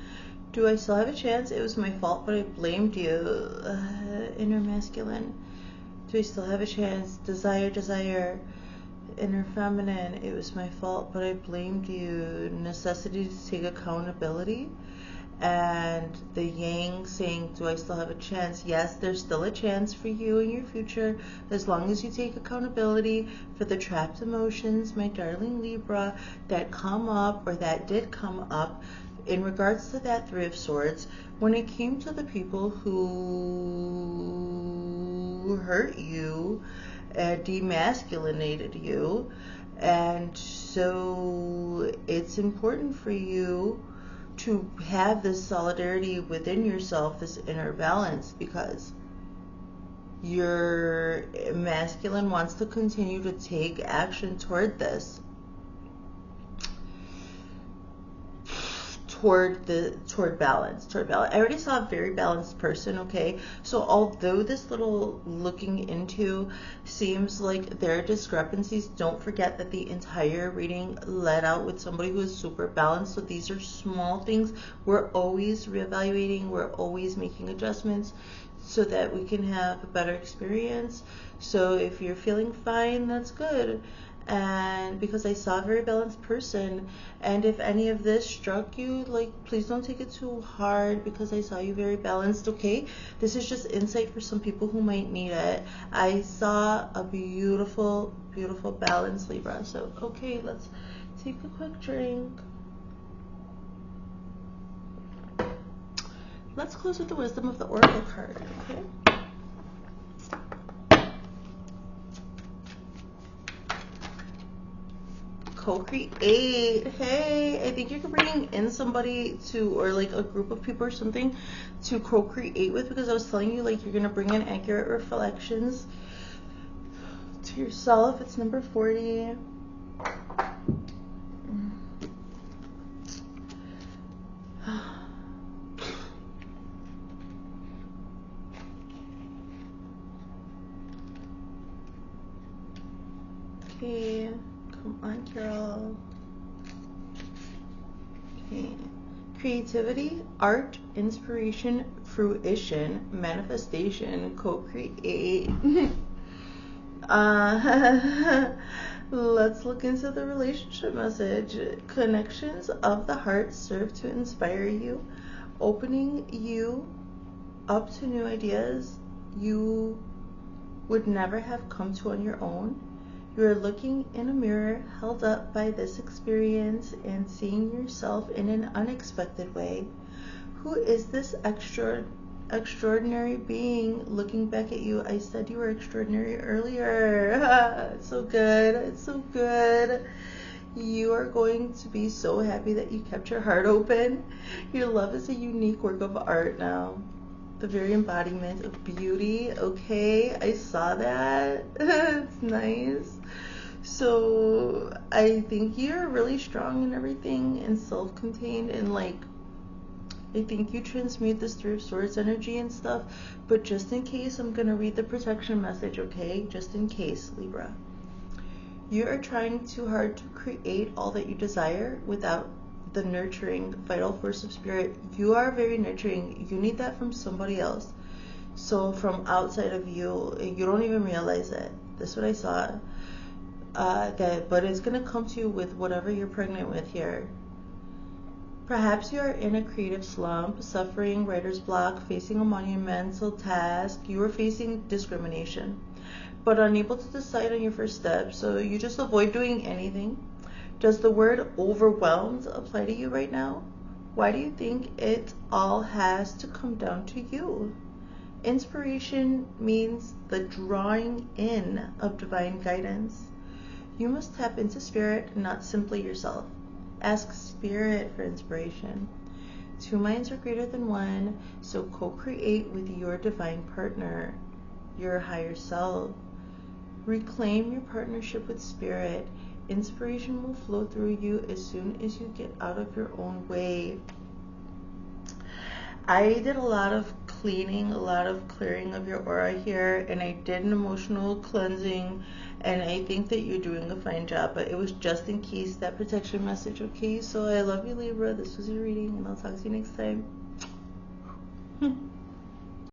Do I still have a chance? It was my fault, but I blamed you. Inner masculine. Do I still have a chance? Desire. Inner feminine. It was my fault, but I blamed you. Necessity to take accountability. And the yang saying, do I still have a chance? Yes, there's still a chance for you in your future, as long as you take accountability for the trapped emotions, my darling Libra, that come up, or that did come up in regards to that Three of Swords, when it came to the people who hurt you, demasculinated you. And so it's important for you to have this solidarity within yourself, this inner balance, because your masculine wants to continue to take action toward this, toward balance. I already saw a very balanced person, okay? So although this little looking into seems like there are discrepancies, don't forget that the entire reading led out with somebody who is super balanced. So these are small things. We're always reevaluating, we're always making adjustments so that we can have a better experience. So if you're feeling fine, that's good. And because I saw a very balanced person, and if any of this struck you, like, please don't take it too hard, because I saw you very balanced, okay? This is just insight for some people who might need it. I saw a beautiful, beautiful balance, Libra. So, okay, let's take a quick drink. Let's close with the wisdom of the Oracle card, okay? Co-create. Hey, I think you're bringing in somebody to, or like a group of people or something to co-create with, because I was telling you, like, you're gonna bring in accurate reflections to yourself. It's number 40. Okay. Come on, Carol. Okay. Creativity, art, inspiration, fruition, manifestation, co-create. Let's look into the relationship message. Connections of the heart serve to inspire you, opening you up to new ideas you would never have come to on your own. You are looking in a mirror held up by this experience and seeing yourself in an unexpected way. Who is this extraordinary being looking back at you? I said you were extraordinary earlier. It's so good. It's so good. You are going to be so happy that you kept your heart open. Your love is a unique work of art now. The very embodiment of beauty. Okay, I saw that. It's nice. So I think you're really strong in everything and self-contained, and like, I think you transmute this Three of Swords energy and stuff. But just in case, I'm gonna read the protection message, okay? Just in case, Libra. You are trying too hard to create all that you desire without the nurturing vital force of spirit. You are very nurturing. You need that from somebody else. So from outside of you, you don't even realize it. That's what I saw. But it's gonna come to you with whatever you're pregnant with here. Perhaps you are in a creative slump, suffering writer's block, facing a monumental task. You are facing discrimination, but unable to decide on your first step. So you just avoid doing anything. Does the word overwhelmed apply to you right now? Why do you think it all has to come down to you? Inspiration means the drawing in of divine guidance. You must tap into spirit, not simply yourself. Ask spirit for inspiration. Two minds are greater than one, so co-create with your divine partner, your higher self. Reclaim your partnership with spirit. Inspiration will flow through you as soon as you get out of your own way. I did a lot of cleaning, a lot of clearing of your aura here, and I did an emotional cleansing, and I think that you're doing a fine job, but it was just in case that protection message, okay? So I love you, Libra. This was your reading, and I'll talk to you next time.